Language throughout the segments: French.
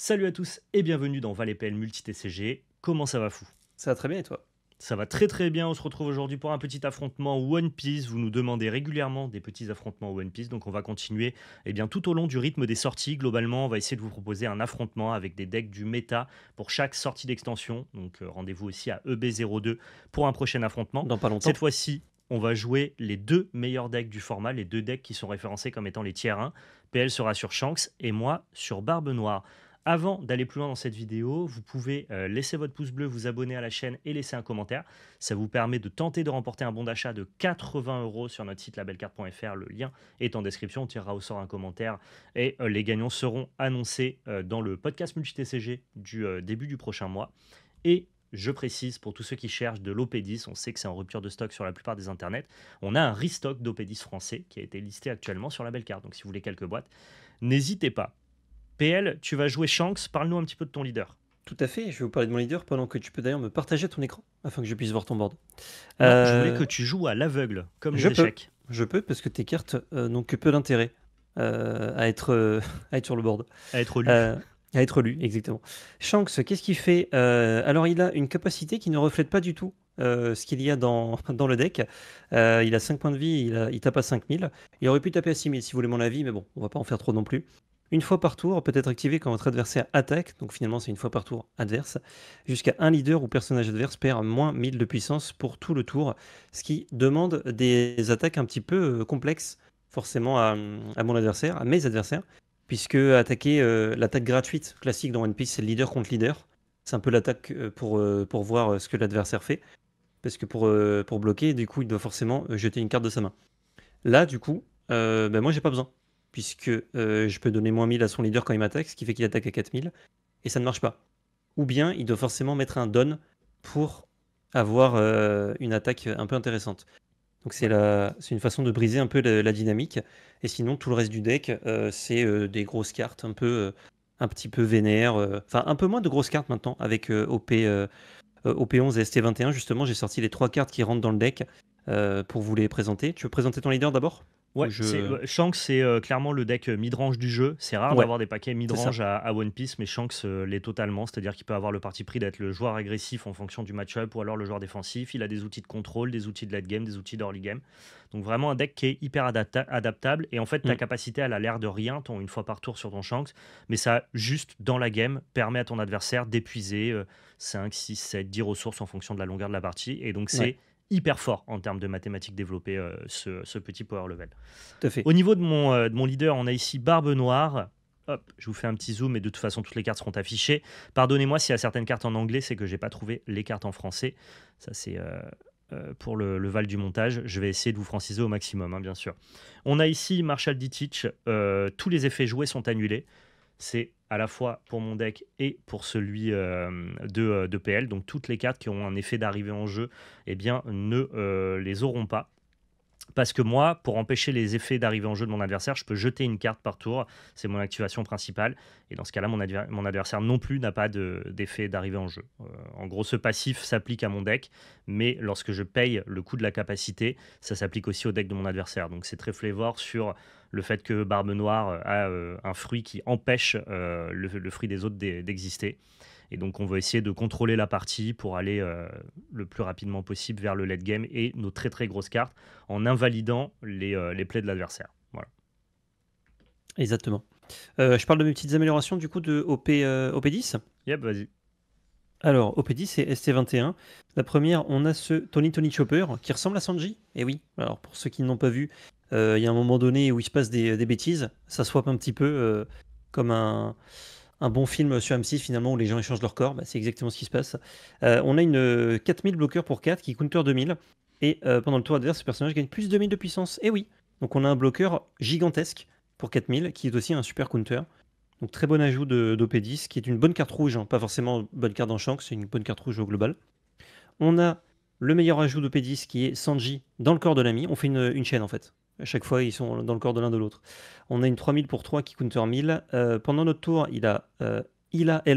Salut à tous et bienvenue dans ValetPL Multi-TCG. Comment ça va fou? Ça va très bien et toi? Ça va très très bien, on se retrouve aujourd'hui pour un petit affrontement One Piece. Vous nous demandez régulièrement des petits affrontements One Piece, donc on va continuer tout au long du rythme des sorties. Globalement, on va essayer de vous proposer un affrontement avec des decks du méta pour chaque sortie d'extension. Donc rendez-vous aussi à EB02 pour un prochain affrontement. Dans pas Cette longtemps. fois-ci, on va jouer les deux meilleurs decks du format, les deux decks qui sont référencés comme étant les tiers 1. PL sera sur Shanks et moi sur Barbe Noire. Avant d'aller plus loin dans cette vidéo, vous pouvez laisser votre pouce bleu, vous abonner à la chaîne et laisser un commentaire. Ça vous permet de tenter de remporter un bon d'achat de 80 € sur notre site labelcard.fr. Le lien est en description. On tirera au sort un commentaire et les gagnants seront annoncés dans le podcast multi-TCG du début du prochain mois. Et je précise pour tous ceux qui cherchent de l'OP10, on sait que c'est en rupture de stock sur la plupart des internets. On a un restock d'OP10 français qui a été listé actuellement sur Labelcard. Donc si vous voulez quelques boîtes, n'hésitez pas. PL, tu vas jouer Shanks, parle-nous un petit peu de ton leader. Tout à fait, je vais vous parler de mon leader pendant que tu peux d'ailleurs me partager ton écran afin que je puisse voir ton board. Non, je voulais que Euh, tu joues à l'aveugle, comme les je peux, échecs. je peux parce que tes cartes n'ont que peu d'intérêt à être, à être sur le board. À être lu. Euh, à être lu, exactement. Shanks, qu'est-ce qu'il fait? Alors il a une capacité qui ne reflète pas du tout ce qu'il y a dans, dans le deck. Il a 5 points de vie, il tape à 5000. Il aurait pu taper à 6000 si vous voulez mon avis, mais bon, on va pas en faire trop non plus. Une fois par tour, peut être activé quand votre adversaire attaque, donc finalement c'est une fois par tour adverse, jusqu'à un leader ou personnage adverse perd moins 1000 de puissance pour tout le tour, ce qui demande des attaques un petit peu complexes, forcément à mon adversaire, à mes adversaires, puisque attaquer l'attaque gratuite classique dans One Piece, c'est leader contre leader. C'est un peu l'attaque pour voir ce que l'adversaire fait, parce que pour bloquer, du coup, il doit forcément jeter une carte de sa main. Là, du coup, moi, j'ai pas besoin, puisque je peux donner moins 1000 à son leader quand il m'attaque, ce qui fait qu'il attaque à 4000, et ça ne marche pas. Ou bien, il doit forcément mettre un don pour avoir une attaque un peu intéressante. Donc Ouais. c'est une façon de briser un peu la dynamique. Et sinon, tout le reste du deck, c'est des grosses cartes un petit peu vénères. Enfin, un peu moins de grosses cartes maintenant avec OP11 et ST21. Justement, j'ai sorti les 3 cartes qui rentrent dans le deck pour vous les présenter. Tu veux présenter ton leader d'abord? Ou Ouais, je... Shanks, c'est clairement le deck midrange du jeu. C'est rare Ouais, d'avoir des paquets c'est ça. midrange à One Piece, mais Shanks l'est totalement. C'est-à-dire qu'il peut avoir le parti pris d'être le joueur agressif en fonction du match-up ou alors le joueur défensif. Il a des outils de contrôle, des outils de late game, des outils d'early game. Donc vraiment un deck qui est hyper adaptable. Et en fait, ta Mm. capacité, elle a l'air de rien, une fois par tour sur ton Shanks. Mais ça, juste dans la game, permet à ton adversaire d'épuiser 5, 6, 7, 10 ressources en fonction de la longueur de la partie. Et donc Ouais, c'est hyper fort en termes de mathématiques développées, ce petit power level. tout à fait. Au niveau de mon leader, on a ici Barbe Noire. Hop, je vous fais un petit zoom et de toute façon, toutes les cartes seront affichées. Pardonnez-moi s'il y a certaines cartes en anglais, c'est que j'ai pas trouvé les cartes en français. Ça, c'est pour le val du montage. Je vais essayer de vous franciser au maximum, hein, bien sûr. On a ici Marshall Ditich. Tous les effets joués sont annulés. C'est à la fois pour mon deck et pour celui de PL. Donc, toutes les cartes qui ont un effet d'arrivée en jeu eh bien, ne les auront pas. Parce que moi, pour empêcher les effets d'arriver en jeu de mon adversaire, je peux jeter une carte par tour. C'est mon activation principale. Et dans ce cas-là, mon adversaire non plus n'a pas d'effet d'arrivée en jeu. En gros, ce passif s'applique à mon deck. Mais lorsque je paye le coût de la capacité, ça s'applique aussi au deck de mon adversaire. Donc c'est très flavor sur le fait que Barbe Noire a un fruit qui empêche le fruit des autres d'exister. Et donc, on va essayer de contrôler la partie pour aller le plus rapidement possible vers le late game et nos très très grosses cartes en invalidant les plays de l'adversaire. Voilà. Exactement. Je parle de mes petites améliorations du coup de OP10. Yep, vas-y. Alors, OP10 et ST21. La première, on a ce Tony Chopper qui ressemble à Sanji. Et oui, alors pour ceux qui ne l'ont pas vu, il y a un moment donné où il se passe des bêtises. Ça swap un petit peu comme un bon film sur M6 finalement où les gens échangent leur corps. Bah, c'est exactement ce qui se passe. On a une 4000 bloqueur pour 4 qui counter 2000. Et pendant le tour adverse, ce personnage gagne plus de 2000 de puissance. Et oui, donc on a un bloqueur gigantesque pour 4000 qui est aussi un super counter. Donc très bon ajout d'OP10, qui est une bonne carte rouge, hein, pas forcément bonne carte dans Shanks, c'est une bonne carte rouge au global. On a le meilleur ajout d'OP10 qui est Sanji dans le corps de l'ami. On fait une chaîne en fait. À chaque fois, ils sont dans le corps de l'un de l'autre. On a une 3000 pour 3 qui counter 1000. Pendant notre tour, elle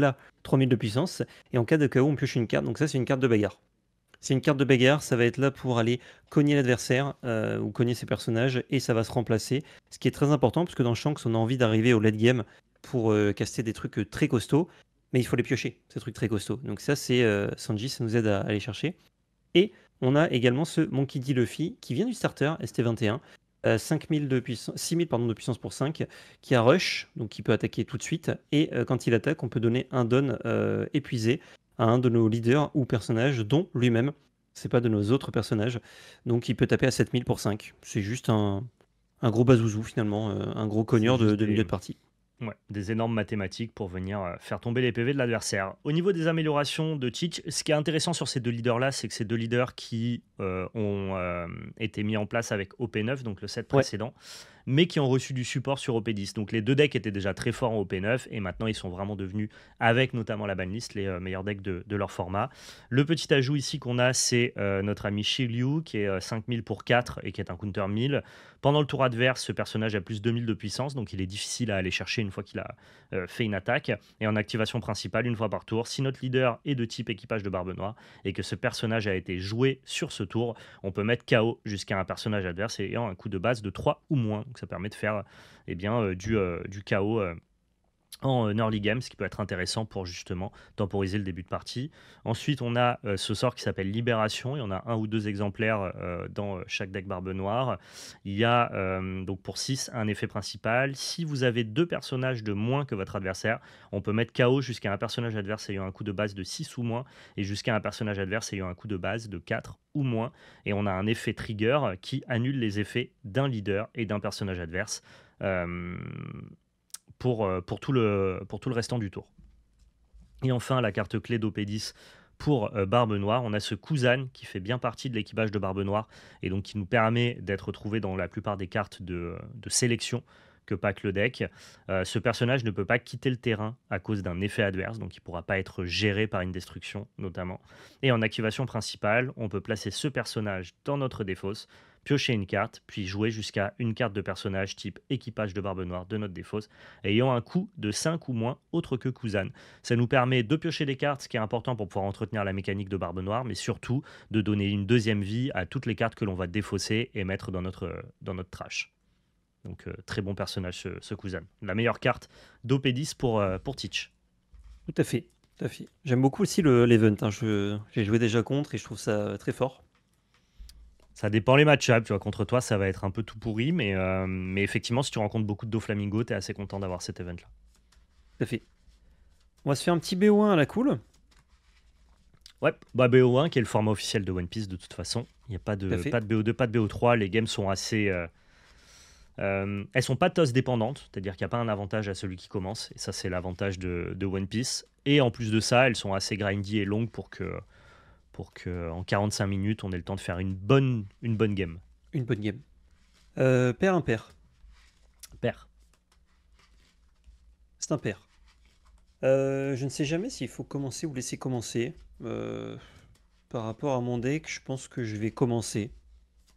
a 3000 de puissance. Et en cas de KO, on pioche une carte. Donc ça, c'est une carte de bagarre. C'est une carte de bagarre, ça va être là pour aller cogner l'adversaire ou cogner ses personnages et ça va se remplacer. Ce qui est très important parce que dans Shanks, on a envie d'arriver au late game pour caster des trucs très costauds, mais il faut les piocher, ces trucs très costauds. Donc ça, c'est Sanji, ça nous aide à aller chercher. Et on a également ce Monkey D. Luffy qui vient du starter ST21, 5000 de puissance, 6000 pardon, de puissance pour 5, qui a rush, donc qui peut attaquer tout de suite. Et quand il attaque, on peut donner un don épuisé à un de nos leaders ou personnages, dont lui-même. C'est pas de nos autres personnages. Donc il peut taper à 7000 pour 5. C'est juste un gros bazouzou finalement, un gros C'est cogneur juste de milieu de partie. Ouais, des énormes mathématiques pour venir faire tomber les PV de l'adversaire. Au niveau des améliorations de Teach, ce qui est intéressant sur ces deux leaders-là, c'est que ces deux leaders qui ont été mis en place avec OP9, donc le set Ouais. précédent, mais qui ont reçu du support sur OP10. Donc les deux decks étaient déjà très forts en OP9 et maintenant ils sont vraiment devenus, avec notamment la banlist, les meilleurs decks de leur format. Le petit ajout ici qu'on a, c'est notre ami Shiryu qui est 5000 pour 4 et qui est un counter 1000. Pendant le tour adverse, ce personnage a plus 2000 de puissance, donc il est difficile à aller chercher une fois qu'il a fait une attaque. Et en activation principale, une fois par tour, si notre leader est de type équipage de Barbe Noire et que ce personnage a été joué sur ce tour, on peut mettre KO jusqu'à un personnage adverse ayant un coup de base de 3 ou moins. Donc ça permet de faire du KO en early game, ce qui peut être intéressant pour justement temporiser le début de partie. Ensuite, on a ce sort qui s'appelle Libération. Il y en a un ou deux exemplaires dans chaque deck Barbe Noire. Il y a donc pour 6 un effet principal. Si vous avez deux personnages de moins que votre adversaire, on peut mettre KO jusqu'à un personnage adverse ayant un coup de base de 6 ou moins et jusqu'à un personnage adverse ayant un coup de base de 4 ou moins. Et on a un effet trigger qui annule les effets d'un leader et d'un personnage adverse. Pour tout le restant du tour. Et enfin, la carte clé d'OP10 pour Barbe Noire, on a ce Kuzan qui fait bien partie de l'équipage de Barbe Noire et donc qui nous permet d'être trouvé dans la plupart des cartes de sélection que pack le deck. Ce personnage ne peut pas quitter le terrain à cause d'un effet adverse, donc il ne pourra pas être géré par une destruction notamment. Et en activation principale, on peut placer ce personnage dans notre défausse, piocher une carte, puis jouer jusqu'à une carte de personnage type équipage de Barbe Noire de notre défausse, ayant un coût de 5 ou moins autre que Kuzan. Ça nous permet de piocher des cartes, ce qui est important pour pouvoir entretenir la mécanique de Barbe Noire, mais surtout de donner une deuxième vie à toutes les cartes que l'on va défausser et mettre dans notre trash. Donc très bon personnage ce Kuzan. La meilleure carte d'OP10 pour Teach. Tout à fait. Tout à fait. J'aime beaucoup aussi l'event. Hein. J'ai joué déjà contre et je trouve ça très fort. Ça dépend les match-ups, tu vois. Contre toi, ça va être un peu tout pourri, mais effectivement, si tu rencontres beaucoup de Doflamingo, t'es assez content d'avoir cet event-là. Tout à fait. On va se faire un petit BO1 à la cool. Ouais, bah BO1 qui est le format officiel de One Piece de toute façon. Il n'y a pas de BO2, pas de BO3. Les games sont assez. Elles sont pas toss dépendantes, c'est-à-dire qu'il n'y a pas un avantage à celui qui commence, et ça c'est l'avantage de One Piece. Et en plus de ça, elles sont assez grindy et longues pour que en 45 minutes, on ait le temps de faire une bonne game. Une bonne game. Pair impair. Pair. C'est un pair. Je ne sais jamais s'il faut commencer ou laisser commencer. Par rapport à mon deck, je pense que je vais commencer.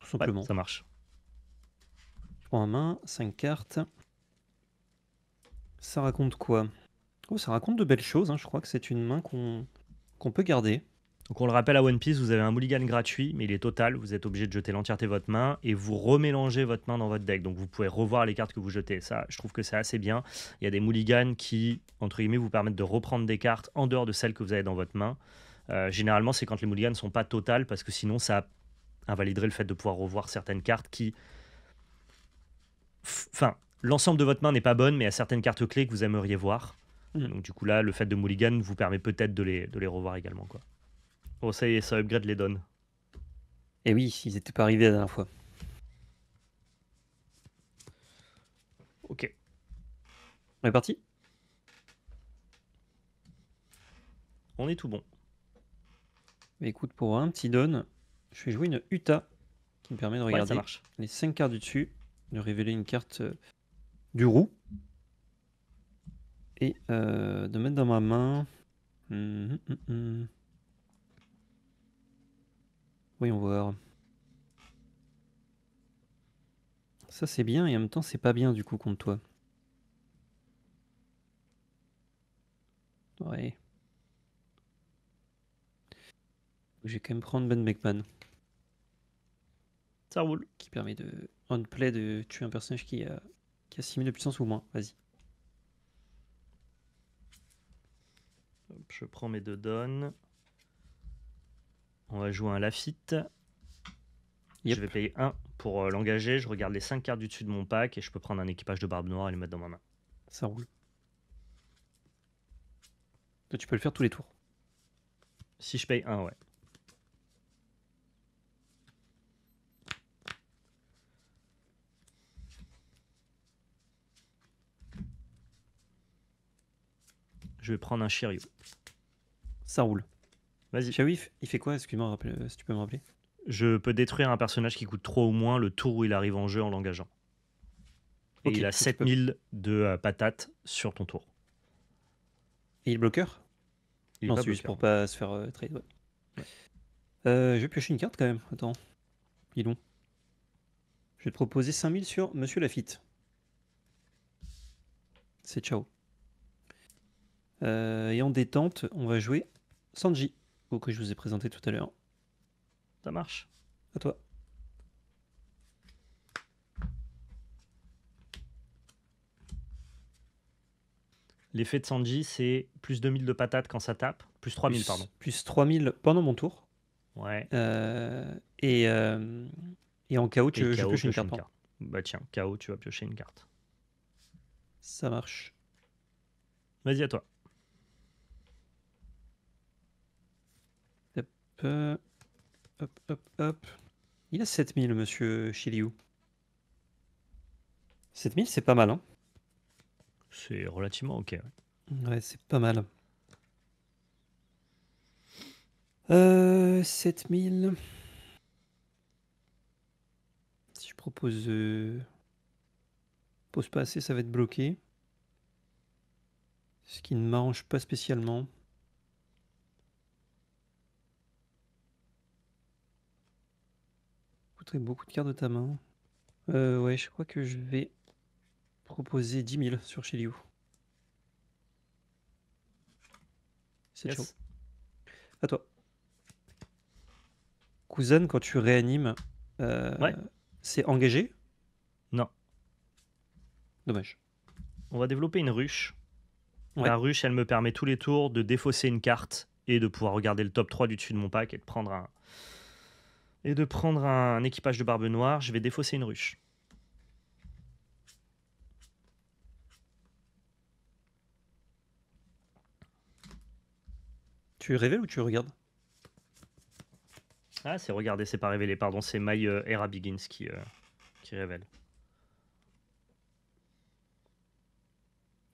Tout simplement. Ouais, ça marche. Je prends en main, 5 cartes. Ça raconte quoi? Oh, ça raconte de belles choses. Hein. Je crois que c'est une main qu'on peut garder. Donc on le rappelle à One Piece, vous avez un mulligan gratuit, mais il est total. Vous êtes obligé de jeter l'entièreté de votre main et vous remélangez votre main dans votre deck. Donc vous pouvez revoir les cartes que vous jetez. Ça, je trouve que c'est assez bien. Il y a des mulligans qui, entre guillemets, vous permettent de reprendre des cartes en dehors de celles que vous avez dans votre main. Généralement, c'est quand les mulligans ne sont pas totales, parce que sinon, ça invaliderait le fait de pouvoir revoir certaines cartes qui... Enfin, l'ensemble de votre main n'est pas bonne, mais il y a certaines cartes clés que vous aimeriez voir. Donc du coup là, le fait de mulligan vous permet peut-être de les revoir également, quoi. Oh, ça y est, ça upgrade les dons. Et oui, ils n'étaient pas arrivés la dernière fois. Ok. On est parti? On est tout bon. Mais écoute, pour un petit don, je vais jouer une Uta qui me permet de regarder ça marche. les 5 cartes du dessus, de révéler une carte du roux et de mettre dans ma main. Voyons voir. Ça c'est bien et en même temps c'est pas bien du coup contre toi. Ouais. Je vais quand même prendre Ben Beckman. Ça roule. Qui permet de on play de tuer un personnage qui a 6000 de puissance ou moins. Vas-y. Je prends mes 2 donnes. On va jouer un Lafitte. Yep. Je vais payer 1 pour l'engager. Je regarde les 5 cartes du dessus de mon pack et je peux prendre un équipage de Barbe Noire et les mettre dans ma main. Ça roule. Toi, tu peux le faire tous les tours. Si je paye 1, ouais. Je vais prendre un Shiryu. Ça roule. Vas-y. Shawif, il fait quoi? Excuse-moi, si tu peux me rappeler. Je peux détruire un personnage qui coûte 3 ou moins le tour où il arrive en jeu en l'engageant. Et Ok, il a donc tu peux- 7000 de patates sur ton tour. Et il est bloqueur? Il est Non, pas c'est juste bloqueur. pour pas se faire trade. Ouais. Ouais. Je vais piocher une carte quand même. Attends. Il est long. Je vais te proposer 5000 sur Monsieur Lafitte. C'est ciao. Et en détente, on va jouer Sanji, que je vous ai présenté tout à l'heure. Ça marche. À toi. L'effet de Sanji, c'est plus 2000 de patates quand ça tape. Plus 3000, pardon. Plus 3000 pendant mon tour. Ouais. Et en KO, Et je KO, pioche une pioche carte. une carte. Bah tiens, KO, tu vas piocher une carte. Ça marche. Vas-y, à toi. Hop, hop, hop. Il a 7000, monsieur Shiryu. 7000, c'est pas mal, hein? C'est relativement ok. Ouais. Ouais, c'est pas mal. 7000. Si je propose... Pose pas assez, ça va être bloqué. Ce qui ne m'arrange pas spécialement. Coûterait beaucoup de cartes de ta main. Ouais, je crois que je vais proposer 10 000 sur Shiryu. C'est chaud. Yes. À toi. Kuzan, quand tu réanimes, Ouais. c'est engagé? Non. Dommage. On va développer une ruche. Ouais. La ruche, elle me permet tous les tours de défausser une carte et de pouvoir regarder le top 3 du dessus de mon pack et de prendre un équipage de Barbe Noire. Je vais défausser une ruche. Tu révèles ou tu regardes? Ah, c'est regarder, c'est pas révélé, pardon, c'est My Era Begins qui révèle.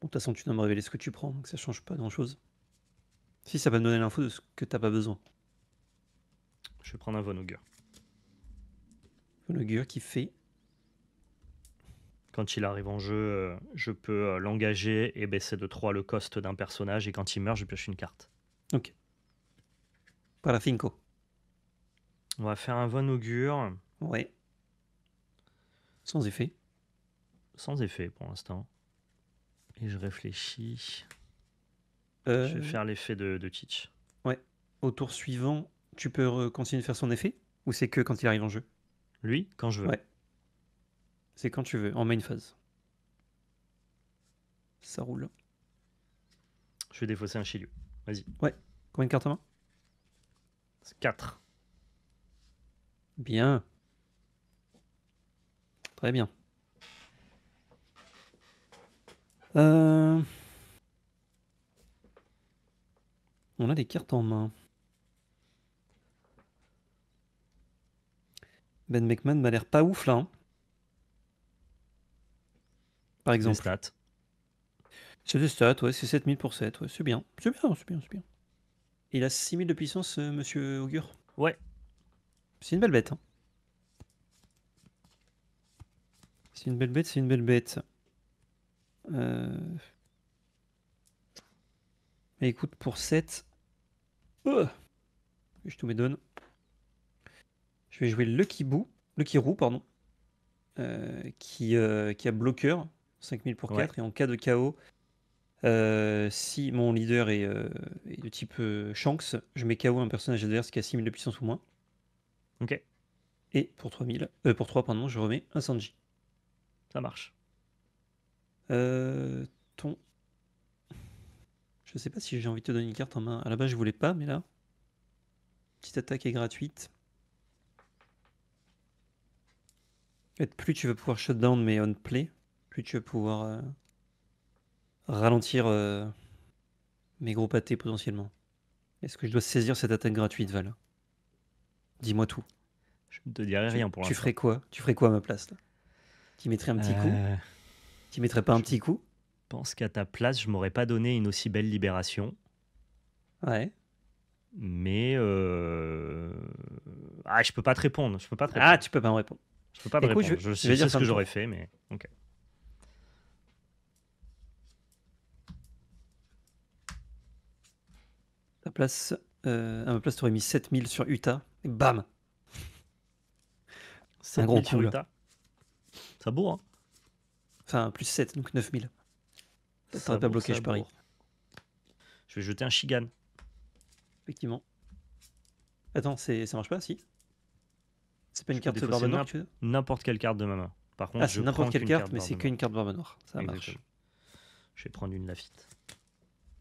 Bon, de toute façon, tu dois me révéler ce que tu prends, donc ça change pas grand-chose. Si, ça va me donner l'info de ce que t'as pas besoin. Je vais prendre un Von Augur. Le Gur qui fait... Quand il arrive en jeu, je peux l'engager et baisser de 3 le cost d'un personnage, et quand il meurt, je pioche une carte. Ok. Parafinco. On va faire un Von Augur. Ouais. Sans effet. Sans effet pour l'instant. Et je réfléchis. Euh, Je vais faire l'effet de Teach. Ouais. Au tour suivant, tu peux continuer de faire son effet? Ou c'est que quand il arrive en jeu? Lui, quand je veux. Ouais. C'est quand tu veux, en main phase. Ça roule. Je vais défausser un Shiryu. Vas-y. Ouais. Combien de cartes en main? 4. Bien. Très bien. On a des cartes en main. Ben Beckman m'a l'air pas ouf là, hein. Par Les exemple. stats. C'est des stats, ouais, c'est 7000 pour 7, ouais, c'est bien. C'est bien, c'est bien, c'est bien. Il a 6000 de puissance, monsieur Augure. Ouais. C'est une belle bête, hein. C'est une belle bête, c'est une belle bête. Mais écoute, pour 7... je te me donne. Je vais jouer Lucky Roux, pardon. Qui a bloqueur, 5000 pour 4, Ouais. et en cas de KO, si mon leader est de type Shanks, je mets KO un personnage adverse qui a 6000 de puissance ou moins. Ok. Et pour 3, pardon, je remets un Sanji. Ça marche. Je Je sais pas si j'ai envie de te donner une carte en main. À la base, je voulais pas, mais là. Petite attaque est gratuite. En fait, plus tu vas pouvoir shutdown mes on play, plus tu vas pouvoir ralentir mes gros pâtés potentiellement. Est-ce que je dois saisir cette attaque gratuite, Val? Dis-moi tout. Je ne te dirai rien pour Tu l'instant. ferais quoi? Tu ferais quoi à ma place là? Tu mettrais un petit coup? Tu mettrais pas un Je petit coup? pense qu'à ta place, je m'aurais pas donné une aussi belle libération. Ouais. Mais je peux pas te répondre. Je peux pas te Ah, répondre. tu peux pas me répondre. Je peux pas te Écoute, répondre. je Je vais sais dire ce ça que me j'aurais tourne. fait, mais ok. Ta place, à ma place, tu aurais mis 7000 sur Utah. Et bam! Un gros 7000 sur coup là. Utah. Ça bourre, hein. Enfin, plus 7, donc 9000. T'aurais Ça pas bourre, bloqué, ça je parie. bourre. Je vais jeter un Shigan. Effectivement. Attends, ça marche pas, si? C'est pas une Je peux carte défausser Barbe Noire, tu veux? n'importe quelle carte de ma main. Par contre, Ah, je c'est prends n'importe quelle qu'une carte, mais Barbe c'est Noire. qu'une carte Barbe Noire. Ça marche. Exactement. Je vais prendre une Lafitte.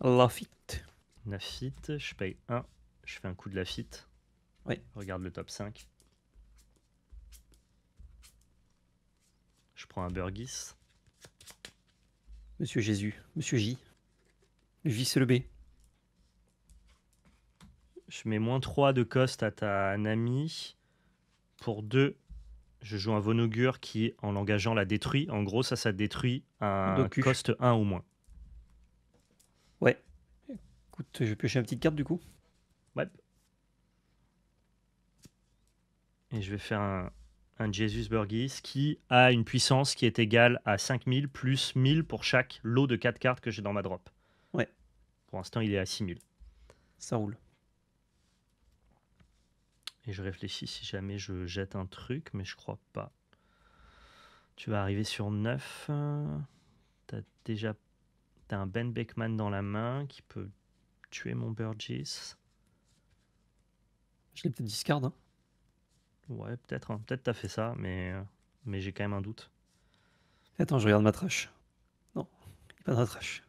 Lafitte. Lafitte, je paye 1. Je fais un coup de Lafitte. Ouais. Regarde le top 5. Je prends un Burgess. Monsieur Jésus. Monsieur J. J, c'est le B. Je mets -3 de cost à ta Nami. Pour 2, je joue un Vonogur qui, en l'engageant, la détruit. En gros, ça détruit un Doku. cost 1 ou moins. Ouais. Écoute, je vais piocher une petite carte du coup. Ouais. Et je vais faire un Jesus Burgess qui a une puissance qui est égale à 5000 plus 1000 pour chaque lot de 4 cartes que j'ai dans ma drop. Ouais. Pour l'instant, il est à 6000. Ça roule. Et je réfléchis si jamais je jette un truc, mais je crois pas. Tu vas arriver sur 9. T'as un Ben Beckman dans la main qui peut tuer mon Burgess. Je l'ai peut-être discard, hein. Ouais, peut-être. Hein. Peut-être t'as fait ça, mais j'ai quand même un doute. Attends, je regarde ma trash. Non, il n'y a pas de trash.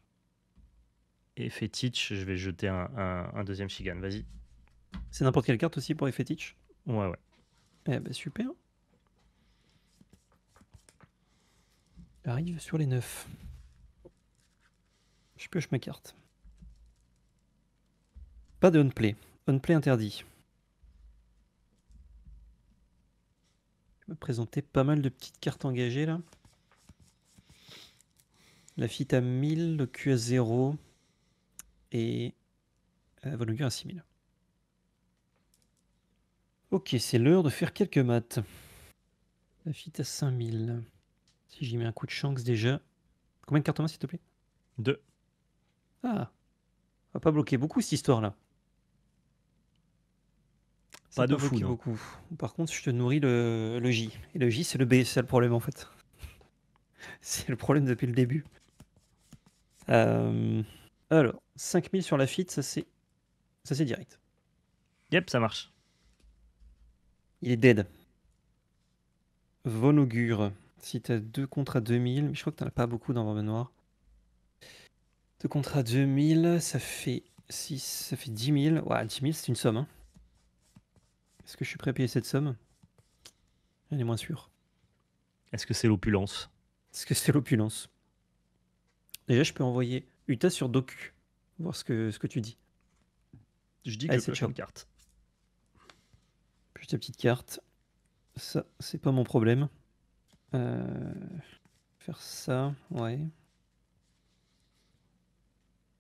Et Fetich, je vais jeter un deuxième Shigan. Vas-y. C'est n'importe quelle carte aussi pour les fétiches? Ouais, ouais. Eh ben super. J'arrive sur les 9. Je pioche ma carte. Pas de on-play. On-play interdit. Je vais me présenter pas mal de petites cartes engagées là. La Fit à 1000, le Q à 0 et Vonogur à 6000. Ok, c'est l'heure de faire quelques maths. La Fit à 5000. Si j'y mets un coup de chance déjà. Combien de cartes en main s'il te plaît? 2. Ah, on va pas bloquer beaucoup cette histoire là. Pas de bloquer fou, non. beaucoup. Par contre, je te nourris le J. Et le J, c'est le B, c'est ça le problème en fait. C'est le problème depuis le début. Alors, 5000 sur la fit, ça c'est direct. Yep, ça marche. Il est dead. Vonogur. Si t'as 2 contrats 2000, mais je crois que t'en as pas beaucoup dans Barbe Noire. 2 contrats 2000, ça fait 6, ça fait 10 000. Ouais, 10 000 c'est une somme. Hein. Est-ce que je suis prêt à payer cette somme? Elle est moins sûre. Est-ce que c'est l'opulence? Est-ce que c'est l'opulence? Déjà, je peux envoyer Utah sur Doku. Voir ce que tu dis. Je dis Allez, que c'est je ciao. une carte. Plus ta petite carte. Ça, c'est pas mon problème. Faire ça, ouais.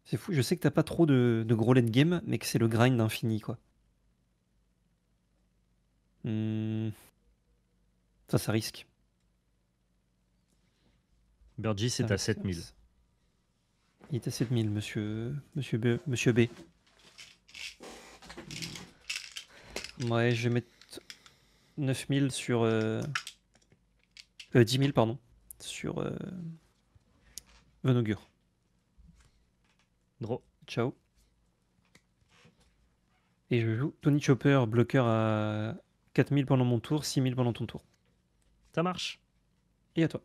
C'est fou, je sais que t'as pas trop de gros late game, mais que c'est le grind infini, quoi. Ça risque. Burgess est à 7000. Il est à 7000, monsieur B. Ouais, je vais mettre 9000 sur... 10 000, pardon. Sur Vonogur. Draw. Ciao. Et je joue Tony Chopper, bloqueur à 4000 pendant mon tour, 6000 pendant ton tour. Ça marche. Et à toi.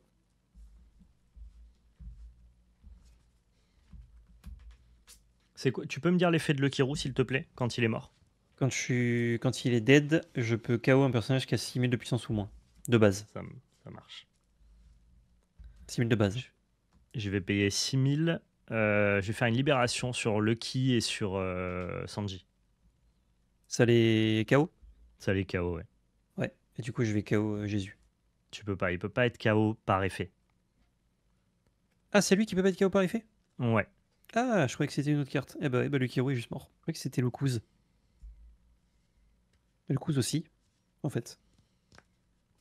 C'est quoi? Tu peux me dire l'effet de Lucky Roux, s'il te plaît, quand il est mort? Quand il est dead, je peux KO un personnage qui a 6000 de puissance ou moins. De base. Ça marche. 6000 de base. Je vais payer 6000. Je vais faire une libération sur Lucky et sur Sanji. Ça les KO? Ça les KO, ouais. Ouais. Et du coup, je vais KO Jésus. Tu peux pas, il peut pas être KO par effet. Ah, c'est lui qui peut pas être KO par effet? Ouais. Ah, je croyais que c'était une autre carte. Eh bah, le Kiro est juste mort. Je croyais que c'était le Kuz. Le Kuz aussi, en fait.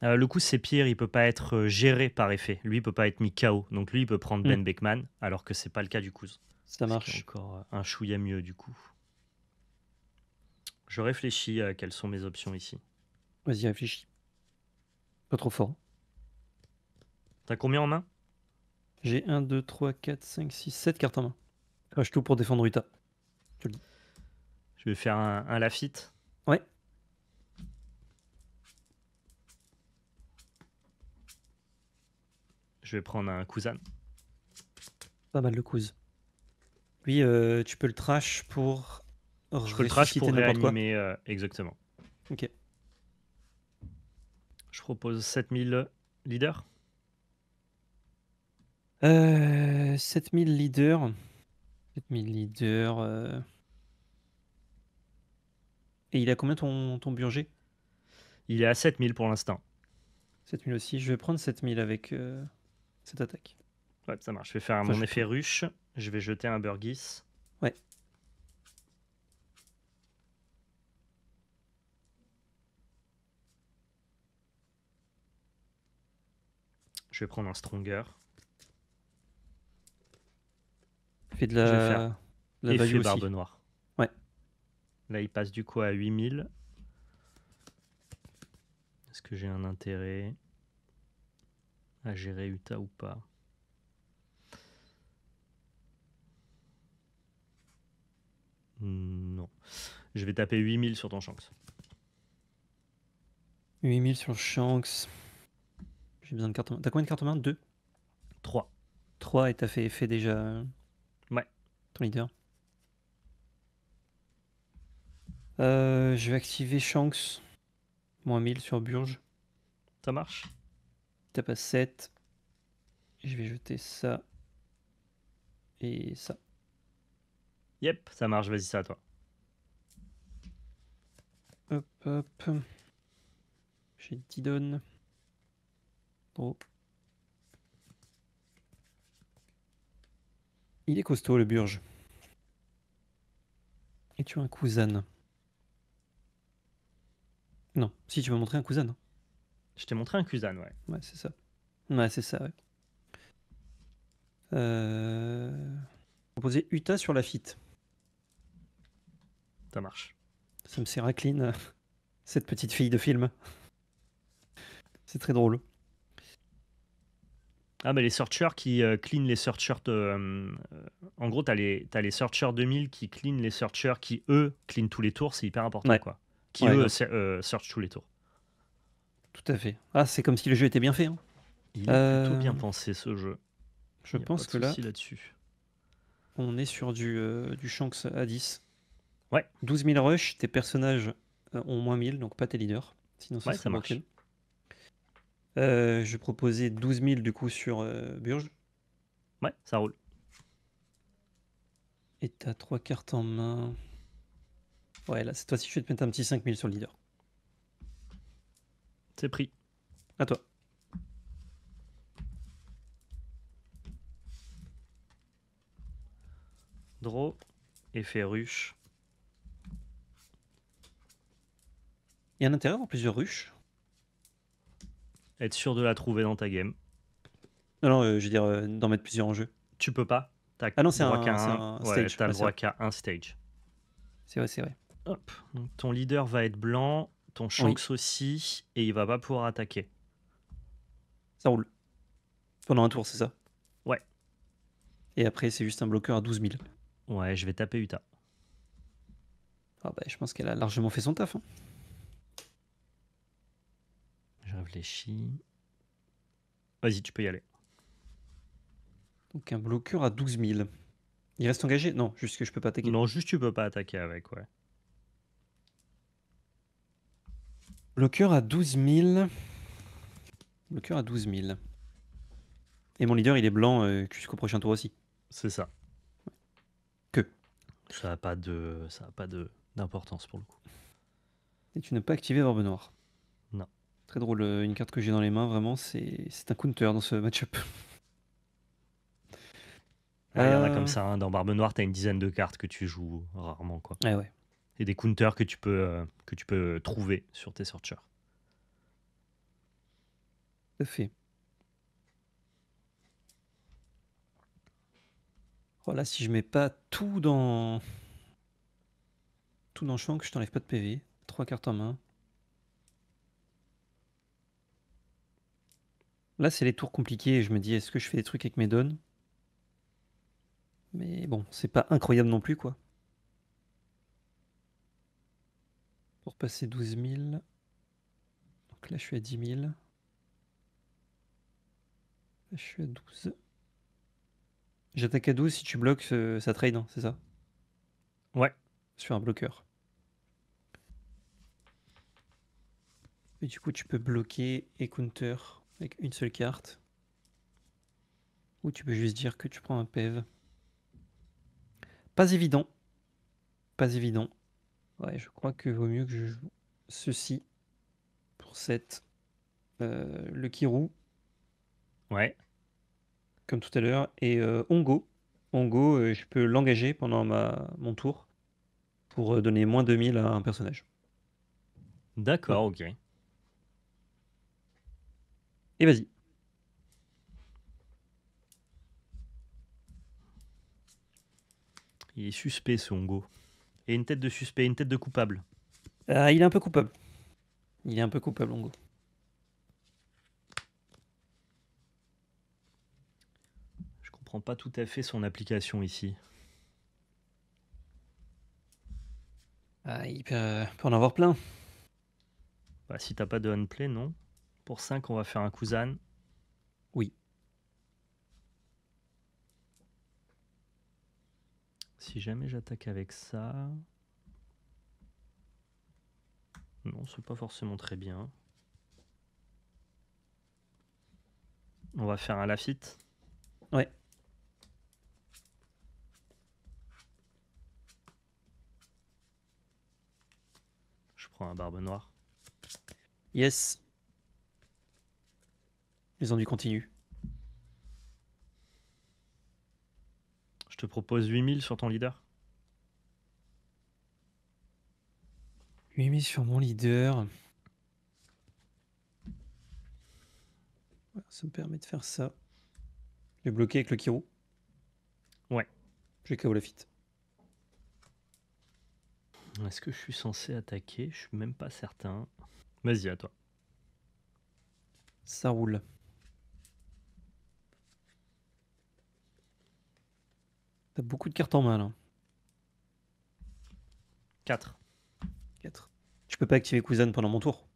Le coup, c'est pire, il peut pas être géré par effet. Lui, il peut pas être mis KO. Donc lui, il peut prendre Ben Beckman, alors que c'est pas le cas du Kuz. Ça marche. C'est encore un chouïa mieux, du coup. Je réfléchis à quelles sont mes options ici. Vas-y, réfléchis. Pas trop fort. T'as combien en main? J'ai 1, 2, 3, 4, 5, 6, 7 cartes en main. Crache tout pour défendre Utah. Je te le dis. Je vais faire un Lafitte. Ouais. Je vais prendre un Kuzan. Pas mal le Kuz. Lui, tu peux le trash pour Je peux le trash pour n'importe quoi. réanimer. Exactement. Ok. Je propose 7000 leaders. 7000 leaders. 7000 leaders. Et il a combien ton Burger? Il est à 7000 pour l'instant. 7000 aussi. Je vais prendre 7000 avec cette attaque. Ouais, ça marche. Je vais faire Enfin, mon effet ruche. Je vais jeter un Burgess. Ouais. Je vais prendre un Stronger. Fait de Je vais faire la effet value Barbe aussi. Noire. Ouais. Là, il passe du coup à 8000. Est-ce que j'ai un intérêt à gérer Utah ou pas? Non. Je vais taper 8000 sur ton Shanks. 8000 sur Shanks. J'ai besoin de cartes en main. T'as combien de cartes en main? 2? 3. 3 et t'as fait effet déjà. Ouais. Ton leader. Je vais activer Shanks. Moins 1000 sur Burge. Ça marche. Tape à 7. Je vais jeter ça. Et ça. Yep, ça marche. Vas-y, c'est à toi. Hop, hop. J'ai 10 donnes. Oh. Il est costaud le Burge. Et tu as un Kuzan. Non, si tu m'as montré un Kuzan. Je t'ai montré un Kuzan, ouais. Ouais, c'est ça. Ouais, c'est ça, ouais. Proposer Utah sur la fit. Ça marche. Ça me sert à clean cette petite fille de film. C'est très drôle. Ah, mais les searchers qui clean les searchers. En gros, t'as les searchers 2000 qui clean les searchers qui, eux, clean tous les tours. C'est hyper important, Ouais. quoi. Qui, Ouais, eux, grave. search tous les tours. Tout à fait. Ah, c'est comme si le jeu était bien fait. Hein. Il est plutôt bien pensé, ce jeu. Je Y a pense pas que de là, souci là-dessus. on est sur du Shanks à 10. Ouais. 12 000 rush, tes personnages ont moins 1000, donc pas tes leaders. Sinon, ça Ouais, serait ça marche. broken. Je vais proposer 12 000 du coup sur Burge. Ouais, ça roule. Et t'as 3 cartes en main. Ouais, là, cette fois-ci, je vais te mettre un petit 5000 sur le leader. C'est pris. À toi. Draw, effet ruche. Il y a un intérêt d'avoir plusieurs ruches. Être sûr de la trouver dans ta game. Non, je veux dire, d'en mettre plusieurs en jeu. Tu peux pas. T'as Ah non, c'est droit un, qu'à c'est un. un Ouais, stage. t'as le Ouais, droit qu'à un stage. c'est vrai, c'est vrai. Hop. Donc, ton leader va être blanc, ton Shanks aussi, et il va pas pouvoir attaquer. Ça roule. Pendant un tour, c'est ça? Ouais. Et après, c'est juste un bloqueur à 12 000. Ouais, je vais taper Utah. Ah bah, je pense qu'elle a largement fait son taf. Hein. Je réfléchis. Vas-y, tu peux y aller. Donc un bloqueur à 12 000. Il reste engagé? Non, juste que je peux pas attaquer. Non, juste tu peux pas attaquer avec, ouais. Bloqueur à 12 000. Bloqueur à 12 000. Et mon leader, il est blanc jusqu'au prochain tour aussi. C'est ça. Que. Ça a pas d'importance pour le coup. Et tu n'as pas activé Barbe Noire. Non. Très drôle, une carte que j'ai dans les mains, vraiment, c'est un counter dans ce match-up. Il y en a comme ça, hein. Dans Barbe Noire, t'as une dizaine de cartes que tu joues rarement, quoi. Ah ouais. Et des counters que tu peux trouver sur tes searchers. Tout à fait. Voilà, si je mets pas tout dans Shank, je t'enlève pas de PV. 3 cartes en main. Là, c'est les tours compliqués. Je me dis, est-ce que je fais des trucs avec mes dons? Mais bon, c'est pas incroyable non plus, quoi. Pour passer 12 000. Donc là, je suis à 10 000. Là, je suis à 12. J'attaque à 12. Si tu bloques, ça trade, hein, c'est ça? Ouais. Sur un bloqueur. Et du coup, tu peux bloquer et counter avec une seule carte. Ou tu peux juste dire que tu prends un PEV. Pas évident. Pas évident. Ouais, je crois que vaut mieux que je joue ceci pour cette. Le Kirou, Ouais. comme tout à l'heure. Et Ongo. Ongo, je peux l'engager pendant mon tour pour donner moins 2000 à un personnage. D'accord, ok. Et vas-y. Il est suspect, ce Hongo. Et une tête de suspect, une tête de coupable. Il est un peu coupable. Il est un peu coupable, Ongo. Je comprends pas tout à fait son application ici. Il peut en avoir plein. Bah, si t'as pas de unplay, non. Pour 5, on va faire un Kuzan. Oui. Si jamais j'attaque avec ça... Non, c'est pas forcément très bien. On va faire un Lafitte. Ouais. Je prends un Barbe Noire. Yes. Les ennuis continuent. Je te propose 8000 sur ton leader. 8000 sur mon leader. Voilà, ça me permet de faire ça. Je vais bloquer avec le Kirou. Ouais. Je vais KO la fit. Est-ce que je suis censé attaquer? Je suis même pas certain. Vas-y, à toi. Ça roule. T'as beaucoup de cartes en main là. 4. 4. Je peux pas activer Kuzan pendant mon tour.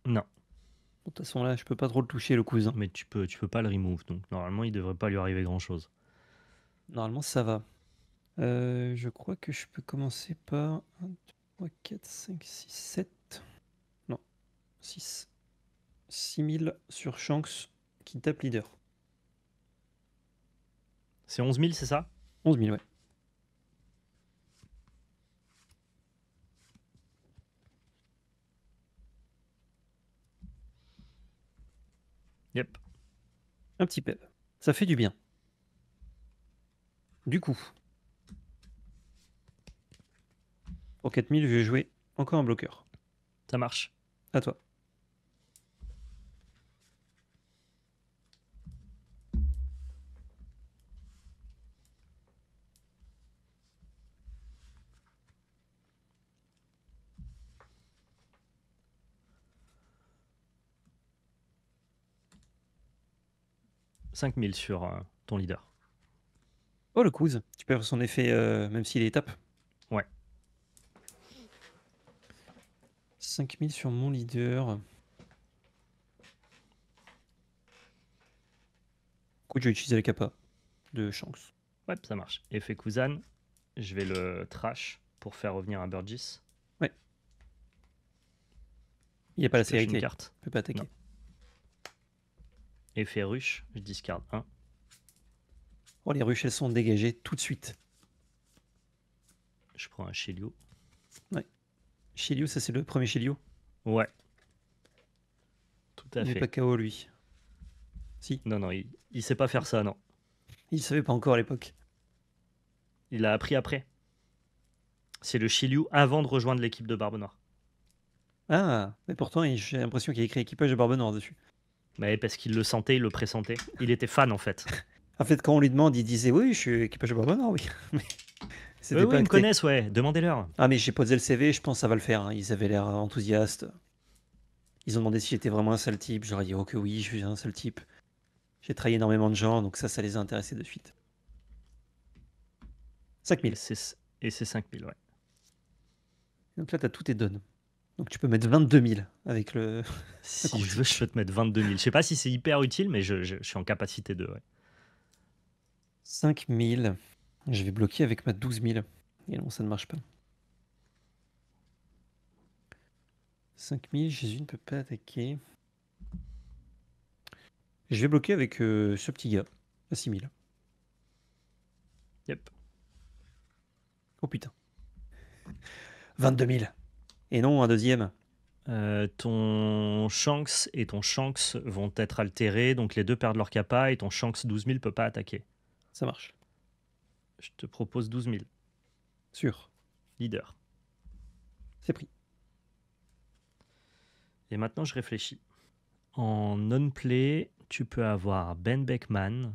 Non. De toute façon là, je peux pas trop le toucher le cousin. Mais tu peux pas le remove, donc normalement il devrait pas lui arriver grand chose. Normalement ça va. Je crois que je peux commencer par 1, 2, 3, 4, 5, 6, 7. Non. 6. 6000 sur Shanks qui tape leader. C'est 11 000, c'est ça? 11 000, ouais. Yep. Un petit PEV. Ça fait du bien. Du coup, pour 4000, je vais jouer encore un bloqueur. Ça marche. À toi. « 5000 sur ton leader. Oh, le quiz. Tu peux faire son effet même s'il est étape. Ouais. 5000 sur mon leader. Écoute, je vais utiliser le kappa de Shanks. Ouais, ça marche. Effet Kuzan, je vais le trash pour faire revenir un Burgess. Ouais. Il n'y a pas la Je pioche une sécurité. carte. Il peut pas attaquer. Non. Effet ruche, je discarde 1. Oh, les ruches, elles sont dégagées tout de suite. Je prends un Shiliu. Shiliu, ça c'est le premier Shiliu. Ouais. Tout à Il n'est fait. pas KO lui. Si, Non, non, il sait pas faire ça, non. il savait pas encore à l'époque. Il l'a appris après. C'est le Shiliu avant de rejoindre l'équipe de Barbe Noire. Ah, mais pourtant j'ai l'impression qu'il y a écrit équipage de Barbe Noire dessus. Mais parce qu'il le sentait, il le pressentait. Il était fan en fait. En fait, quand on lui demande, il disait oui, je suis équipage de Barbe Noire, oui. Mais c'était Oui, pas ils me acté. connaissent, ouais. Demandez-leur. Ah, mais j'ai posé le CV, je pense que ça va le faire. Hein. Ils avaient l'air enthousiastes. Ils ont demandé si j'étais vraiment un sale type. J'aurais dit, oh que oui, je suis un sale type. J'ai trahi énormément de gens, donc ça les a intéressés de suite. 5000. Et c'est 5000, ouais. Donc là, t'as tout tes donnes. Donc tu peux mettre 22 000 avec le. Si je veux, je peux te mettre 22 000. Je sais pas si c'est hyper utile, mais je suis en capacité de, ouais. 5000. Je vais bloquer avec ma 12 000. Et non, ça ne marche pas. 5000, Jésus ne peut pas attaquer. Je vais bloquer avec ce petit gars à 6000. Yep. Oh putain. 22 000. Et non, un deuxième. Ton Shanks et ton Shanks vont être altérés, donc les deux perdent leur capa et ton Shanks 12 000 peut pas attaquer. Ça marche. Je te propose 12 000. Sûr. Leader. C'est pris. Et maintenant, je réfléchis. En non-play, tu peux avoir Ben Beckman.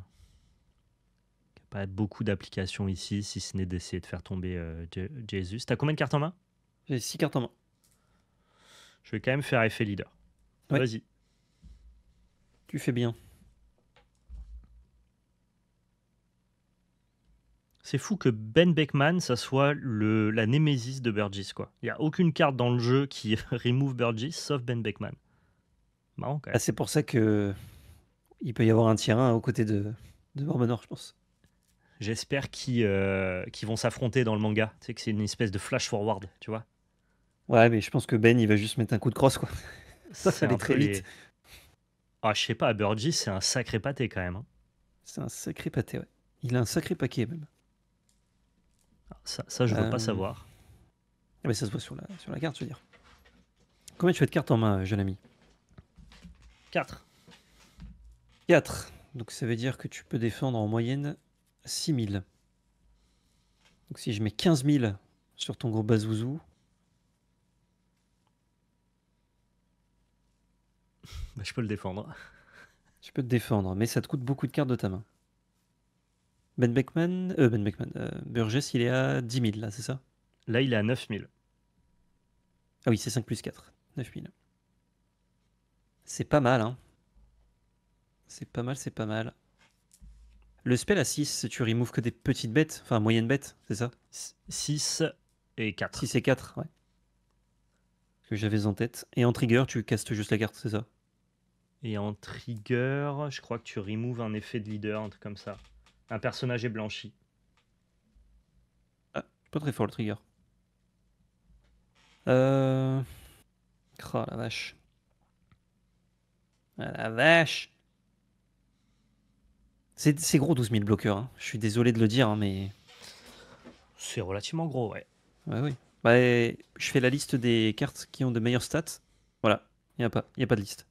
Qui n'a pas beaucoup d'applications ici, si ce n'est d'essayer de faire tomber Jesus. T'as combien de cartes en main? J'ai 6 cartes en main. Je vais quand même faire effet leader. Ouais. Vas-y. Tu fais bien. C'est fou que Ben Beckman, ça soit la némésis de Burgess, quoi. Il n'y a aucune carte dans le jeu qui remove Burgess, sauf Ben Beckman. Marrant, quand même. Ah, c'est pour ça que il peut y avoir un tiers 1 aux côtés de Barbe Noire, je pense. J'espère qu'ils vont s'affronter dans le manga. Tu sais que c'est une espèce de flash forward, tu vois. Ouais, mais je pense que Ben, il va juste mettre un coup de crosse, quoi. Ça C'est allait un très peu vite. Ah, je sais pas, Burgess, c'est un sacré pâté, quand même. Hein. C'est un sacré pâté, ouais. Il a un sacré paquet, même. Ça je veux pas savoir. Ah, mais ça se voit sur la carte, je veux dire. Combien tu as de cartes en main, jeune ami? 4. 4. Donc ça veut dire que tu peux défendre en moyenne 6000. Donc si je mets 15 000 sur ton gros bazouzou, Bah, je peux le défendre. tu peux te défendre, mais ça te coûte beaucoup de cartes de ta main. Ben Beckman, Burgess, il est à 10 000 là, c'est ça? Là, il est à 9000. Ah oui, c'est 5 plus 4. 9 000. C'est pas mal, hein. C'est pas mal, c'est pas mal. Le spell à 6, tu removes que des petites bêtes, enfin moyennes bêtes, c'est ça? 6 et 4. 6 et 4, ouais. Que j'avais en tête. Et en trigger, tu castes juste la carte, c'est ça? Et en trigger, je crois que tu removes un effet de leader, un truc comme ça. Un personnage est blanchi. Ah, pas très fort le trigger. Oh la vache. Ah la vache. C'est gros 12 000 bloqueurs. Hein. Je suis désolé de le dire, hein, mais. C'est relativement gros, ouais. Ouais, oui. Bah, je fais la liste des cartes qui ont de meilleures stats. Voilà. Il n'y a pas de liste.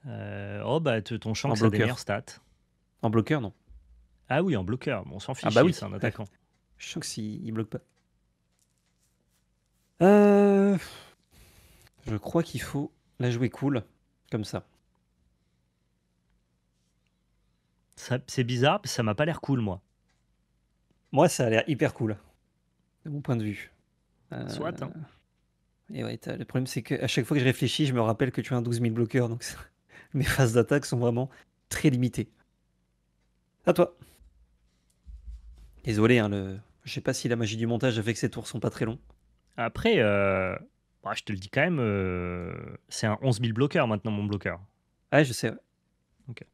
Oh, bah, ton champ, En ça a des bloqueur. meilleures stats. En bloqueur, non. Ah oui, en bloqueur. Bon, on s'en fiche, Ah bah oui. c'est un attaquant. Je sens que s'il bloque pas. Je crois qu'il faut la jouer cool, comme ça. C'est bizarre, ça m'a pas l'air cool, moi. Moi, ça a l'air hyper cool, de mon point de vue. Soit, hein. Et ouais, le problème, c'est qu'à chaque fois que je réfléchis, je me rappelle que tu as un 12 000 bloqueurs, donc mes phases d'attaque sont vraiment très limitées. À toi. Désolé, hein, je sais pas si la magie du montage a fait que ces tours sont pas très longs. Après, bah, je te le dis quand même, c'est un 11 000 bloqueur maintenant, mon bloqueur. Ah, je sais, ouais. Ok.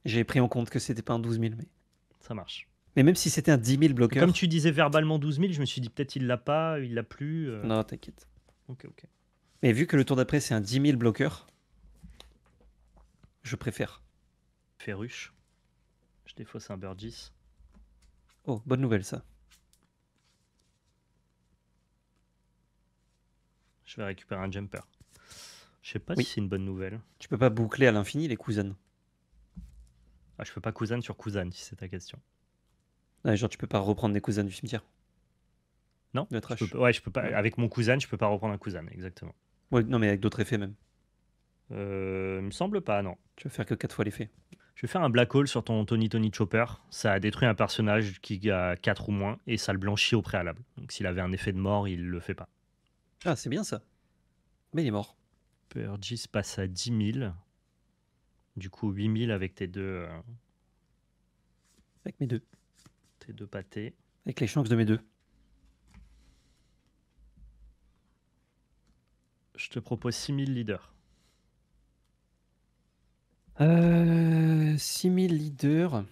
J'ai pris en compte que c'était pas un 12 000, mais Ça marche. Mais même si c'était un 10 000 Et bloqueur. comme tu disais verbalement 12 000, je me suis dit peut-être il l'a pas, il l'a plus. Non, t'inquiète. Ok. Mais vu que le tour d'après c'est un 10 000 bloqueur, je préfère. Ferruche. Je défausse un Burgess. Oh, bonne nouvelle ça. Je vais récupérer un jumper. Je sais pas Oui. si c'est une bonne nouvelle. Tu peux pas boucler à l'infini les cousins. Ah, je peux pas cousin sur cousin si c'est ta question. Ah, genre tu peux pas reprendre des cousins du cimetière. Non, de je trash. peux, ouais, je peux pas. Ouais. Avec mon cousin, je peux pas reprendre un cousin, exactement. Ouais, non mais avec d'autres effets même. Il me semble pas, non. Tu vas faire que 4 fois l'effet. Je vais faire un black hole sur ton Tony Chopper. Ça a détruit un personnage qui a 4 ou moins et ça le blanchit au préalable. Donc s'il avait un effet de mort, il le fait pas. Ah, c'est bien ça. Mais il est mort. Burgess passe à 10 000. Du coup, 8 000 avec tes deux Avec mes deux. pâtés. Avec les chances de mes deux. Je te propose 6 000 leaders. 6000 leaders.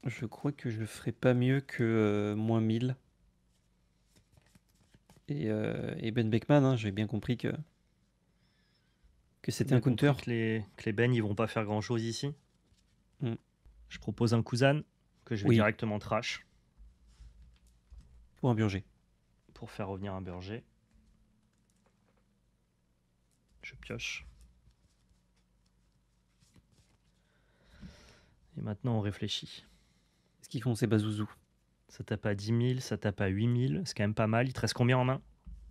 Je crois que je ferai pas mieux que moins 1000. Et Ben Beckman, hein, j'ai bien compris que c'était un counter. Que les Ben, ils vont pas faire grand chose ici. Mm. Je propose un cousin que je vais Oui. directement trash Pour un Burger. pour faire revenir un Burger. Je pioche. Et maintenant, on réfléchit. Qu'est-ce qu'ils font ces bazouzous? Ça tape à 10 000, ça tape à 8 000. C'est quand même pas mal. Il te reste combien en main?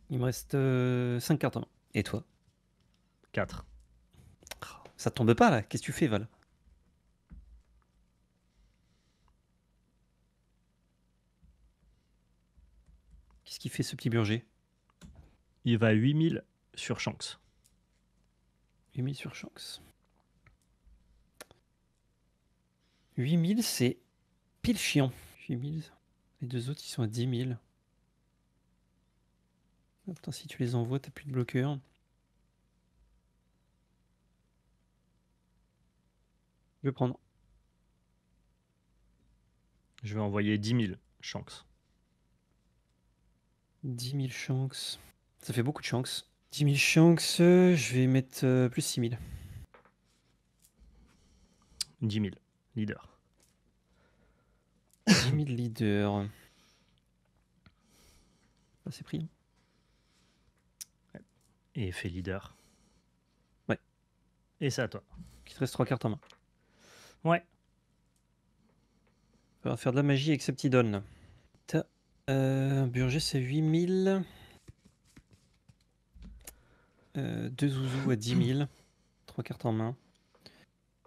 Il me reste 5 cartes en main. Et toi? 4. Ça tombe pas là. Qu'est-ce que tu fais, Val? Qu'est-ce qu'il fait ce petit Burger? Il va à 8 000 sur Shanks. 8000 sur Shanks. 8000, c'est pile chiant. 8000. Les deux autres, ils sont à 10 000. Attends, si tu les envoies, t'as plus de bloqueur. Je vais prendre. Je vais envoyer 10 000 Shanks. 10 000 Shanks. Ça fait beaucoup de Shanks. 10 000 Shanks, je vais mettre plus 6 000. 10 000 leader. 10 000 leaders. Ah, c'est pris. Et fait leader. Ouais. Et c'est à toi. Il te reste 3 cartes en main. Ouais. On va faire de la magie avec ce petit don là. T'as un Burger, c'est 8000. 2 zouzous à 10 000. 3 cartes en main.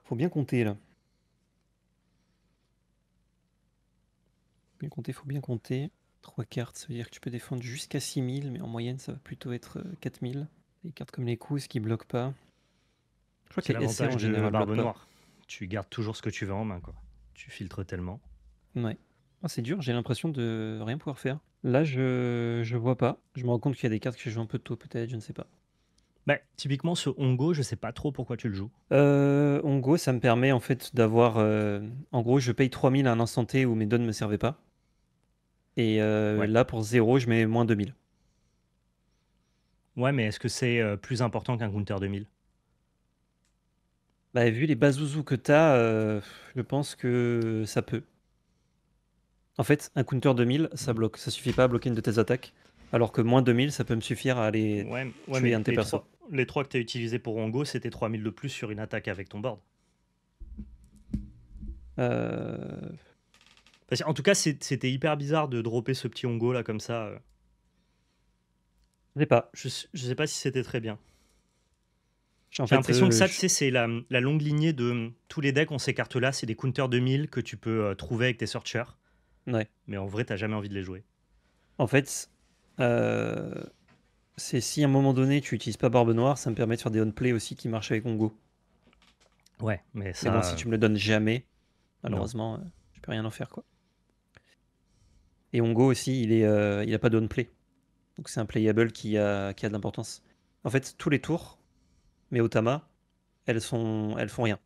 Faut bien compter là. Faut bien compter. 3 cartes, ça veut dire que tu peux défendre jusqu'à 6 000, mais en moyenne ça va plutôt être 4 000. Des cartes comme les coups qui bloquent pas. Je crois que C'est les SR en l'avantage de général Barbe bloquent pas. Noire. Tu gardes toujours ce que tu veux en main, quoi. Tu filtres tellement. Ouais. Ah, c'est dur, j'ai l'impression de rien pouvoir faire. Là, je vois pas. Je me rends compte qu'il y a des cartes que je joue un peu tôt, peut-être, je ne sais pas. Bah, typiquement, ce Hongo, je sais pas trop pourquoi tu le joues. Hongo, ça me permet en fait d'avoir. En gros, je paye 3000 à un instant T où mes dons ne me servaient pas. Et Ouais. là, pour 0, je mets moins 2000. Ouais, mais est-ce que c'est plus important qu'un counter 2000? Bah, vu les bazouzous que t'as, je pense que ça peut. En fait, un counter 2000, ça bloque. Ça suffit pas à bloquer une de tes attaques. Alors que moins 2000, ça peut me suffire à aller tuer mais un de tes persos. les 3 que tu as utilisés pour Hongo, c'était 3000 de plus sur une attaque avec ton board. Parce en tout cas, c'était hyper bizarre de dropper ce petit Hongo là comme ça. Je sais pas. Je sais pas si c'était très bien. En J'ai l'impression que ça, tu je- sais, c'est la longue lignée de tous les decks ont ces cartes-là, c'est des counters 2000 que tu peux trouver avec tes searchers. Ouais. Mais en vrai, t'as jamais envie de les jouer. En fait, c'est si à un moment donné tu utilises pas Barbe Noire, ça me permet de faire des on-play aussi qui marchent avec Hongo. Ouais, mais ça. Mais bon, si tu me le donnes jamais, malheureusement, je peux rien en faire quoi. Et Hongo aussi, il a pas de on-play. Donc c'est un playable qui a de l'importance. En fait, tous les tours, mais Otama, elles font rien.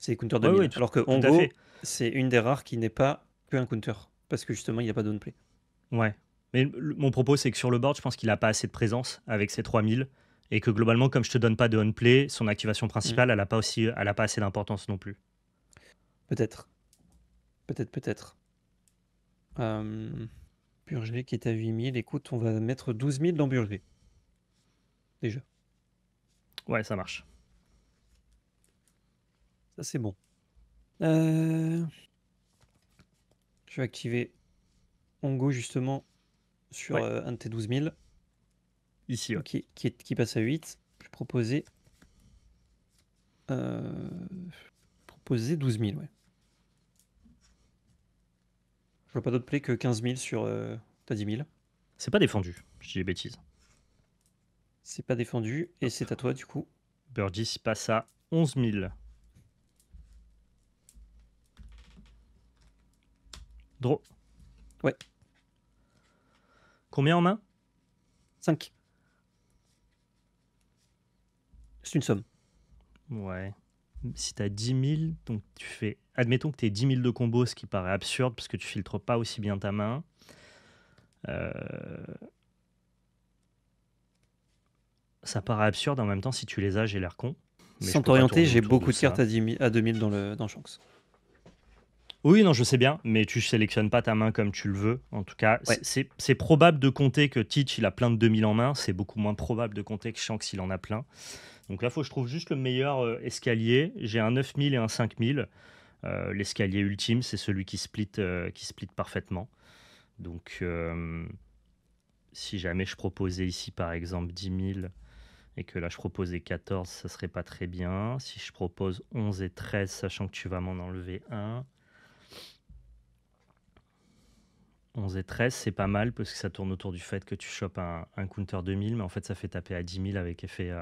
C'est counter Ouais, 2000. ouais, Alors que tout à Hongo, fait. c'est une des rares qui n'est pas que un counter. Parce que justement, il n'y a pas de play. Ouais. Mais mon propos, c'est que sur le board, je pense qu'il n'a pas assez de présence avec ses 3000. Et que globalement, comme je te donne pas de on-play, son activation principale, elle a pas assez d'importance non plus. Peut-être. Peut-être. Burger qui est à 8000. Écoute, on va mettre 12 000 dans Burger. Déjà. Ouais, ça marche. Ça, c'est bon. Je vais activer Hongo justement sur Ouais. un de tes 12 000. Ici, ouais. Qui passe à 8. Je vais proposer 12 000, ouais. Je vois pas d'autre play que 15 000 sur ta 10 000. C'est pas défendu, je dis des bêtises. C'est pas défendu et c'est à toi du coup. Burgess passe à 11 000. Draw. Ouais. Combien en main? 5. C'est une somme. Ouais. Si t'as 10 000, donc tu fais. Admettons que t'aies 10 000 de combos, ce qui paraît absurde parce que tu filtres pas aussi bien ta main. Ça paraît absurde en même temps, si tu les as, j'ai l'air con. Mais Sans je peux pas t'orienter, tourner j'ai autour beaucoup de de cartes ça. à 2000 dans Shanks. Oui, non, je sais bien, mais tu sélectionnes pas ta main comme tu le veux. En tout cas, Ouais. c'est probable de compter que Teach, il a plein de 2000 en main. C'est beaucoup moins probable de compter que Shanks, il en a plein. Donc là, il faut que je trouve juste le meilleur escalier. J'ai un 9000 et un 5000. L'escalier ultime, c'est celui qui split parfaitement. Donc, si jamais je proposais ici, par exemple, 10 000 et que là, je proposais 14, ça serait pas très bien. Si je propose 11 et 13, sachant que tu vas m'en enlever un. 11 et 13, c'est pas mal parce que ça tourne autour du fait que tu chopes un counter 2000, mais en fait, ça fait taper à 10 000 avec effet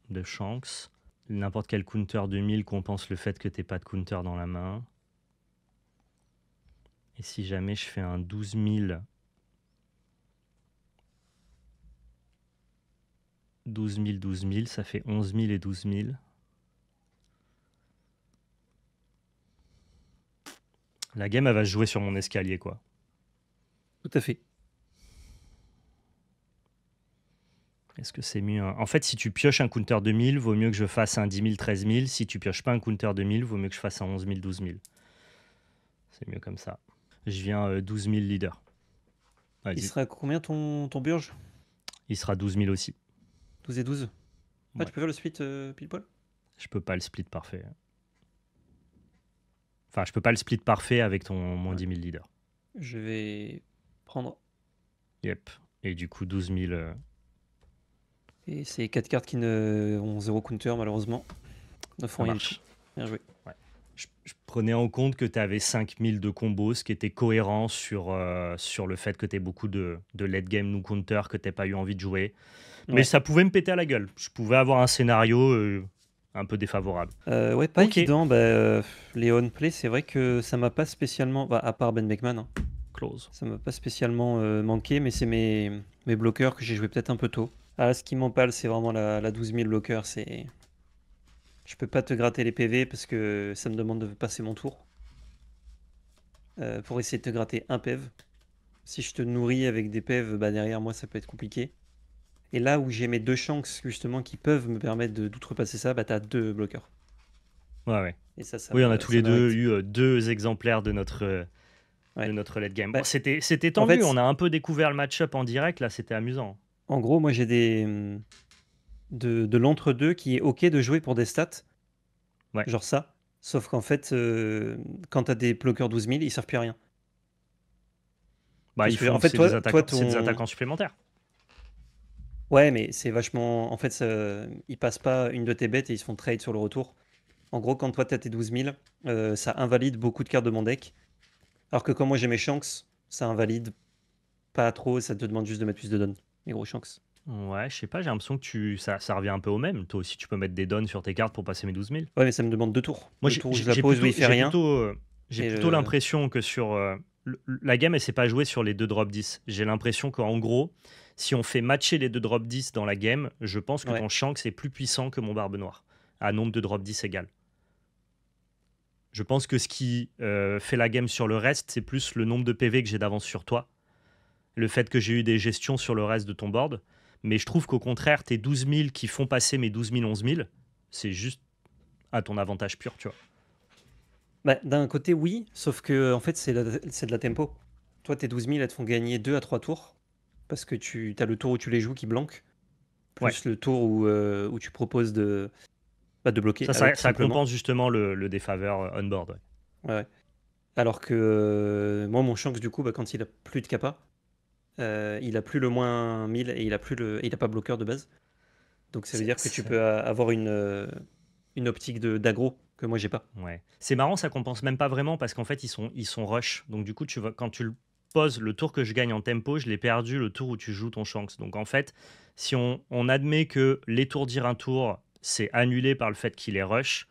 de Shanks. N'importe quel counter 2000 compense le fait que tu n'aies pas de counter dans la main. Et si jamais je fais un 12 000, 12 000, 12 000, ça fait 11 000 et 12 000. La game, elle va se jouer sur mon escalier, quoi. Tout à fait. Est-ce que c'est mieux En fait, si tu pioches un counter 2000, vaut mieux que je fasse un 10 000, 13 000. Si tu pioches pas un counter 2000, vaut mieux que je fasse un 11 000, 12 000. C'est mieux comme ça. Je viens 12 000 leader. Il Vas-y. sera à combien ton Burge? Il sera 12 000 aussi. 12 et 12. Ah, Ouais. tu peux faire le split pile poil? Je peux pas le split parfait. Enfin, je peux pas le split parfait avec ton moins 10 000 leader. Je vais prendre. Yep. Et du coup, 12 000. Et c'est 4 cartes qui ne ont 0 counter malheureusement. Ne font Ça rien du marche. tout. Bien joué. Ouais. Je prenais en compte que tu avais 5000 de combos, ce qui était cohérent sur le fait que tu aies beaucoup de late game no counter que tu n'aies pas eu envie de jouer. Mais Ouais. ça pouvait me péter à la gueule. Je pouvais avoir un scénario un peu défavorable. Ouais, pas Ok. évident. Les on-play, c'est vrai que ça m'a pas spécialement. À part Ben Beckman, hein, Close. ça m'a pas spécialement manqué, mais c'est mes bloqueurs que j'ai joué peut-être un peu tôt. Ah, ce qui m'empale, c'est vraiment la 12 000 bloqueurs. Je peux pas te gratter les PV parce que ça me demande de passer mon tour. Pour essayer de te gratter un PEV. Si je te nourris avec des PEV, derrière moi, ça peut être compliqué. Et là où j'ai mes 2 Shanks, justement, qui peuvent me permettre d'outrepasser ça, t'as 2 bloqueurs. Ouais. Et ça Oui, on a me- tous ça les deux m'arrête. eu 2 exemplaires de notre Ouais. late game. Bah, Bon, c'était en tendu. fait, On a un peu découvert le match-up en direct. Là, c'était amusant. en gros, moi j'ai de l'entre-deux qui est ok de jouer pour des stats, Ouais. genre ça. Sauf qu'en fait, quand t'as des bloqueurs 12 000, ils servent plus à rien. Bah, Tu vois ce ils que je veux dire. font, En fait, c'est des toi, attaquants, c'est des attaquants supplémentaires. Ouais, mais c'est vachement. En fait, ils passent pas une de tes bêtes et ils se font trade sur le retour. En gros, quand toi t'as tes 12 000, ça invalide beaucoup de cartes de mon deck. Alors que quand moi j'ai mes Shanks, ça invalide pas trop, ça te demande juste de mettre plus de dons, les gros Shanks. Ouais, je sais pas, j'ai l'impression que ça revient un peu au même. Toi aussi, tu peux mettre des dons sur tes cartes pour passer mes 12 000. Ouais, mais ça me demande 2 tours. Moi, 2 tours où je la pose où il fait rien. j'ai Et plutôt l'impression que sur la game, elle s'est pas jouée sur les 2 drop 10. J'ai l'impression qu'en gros, si on fait matcher les 2 drop 10 dans la game, je pense que Ouais. ton Shanks est plus puissant que mon Barbe Noire, à nombre de drop 10 égal. Je pense que ce qui fait la game sur le reste, c'est plus le nombre de PV que j'ai d'avance sur toi, le fait que j'ai eu des gestions sur le reste de ton board. Mais je trouve qu'au contraire, tes 12 000 qui font passer mes 12 000, 11 000, c'est juste à ton avantage pur, tu vois. Bah, d'un côté, oui, sauf que en fait, c'est de la tempo. Toi, tes 12 000, elles te font gagner 2 à 3 tours, parce que tu as le tour où tu les joues qui blanque, Ouais. plus le tour où tu proposes de bloquer Ça, avec, tout ça simplement. compense justement le défaveur on-board. Ouais. Ouais, ouais. Alors que moi, mon Shanks, du coup, bah, quand il a plus de capa, il a plus le moins 1000 et il a pas bloqueur de base. Donc ça veut dire que tu peux avoir une optique d'aggro que moi j'ai pas. Ouais. C'est marrant, ça compense même pas vraiment parce qu'en fait, ils sont rush. Donc, du coup, quand tu le poses, le tour que je gagne en tempo, je l'ai perdu le tour où tu joues ton Shanks. Donc, en fait, si on admet que l'étourdir un tour, c'est annulé par le fait qu'il est rush,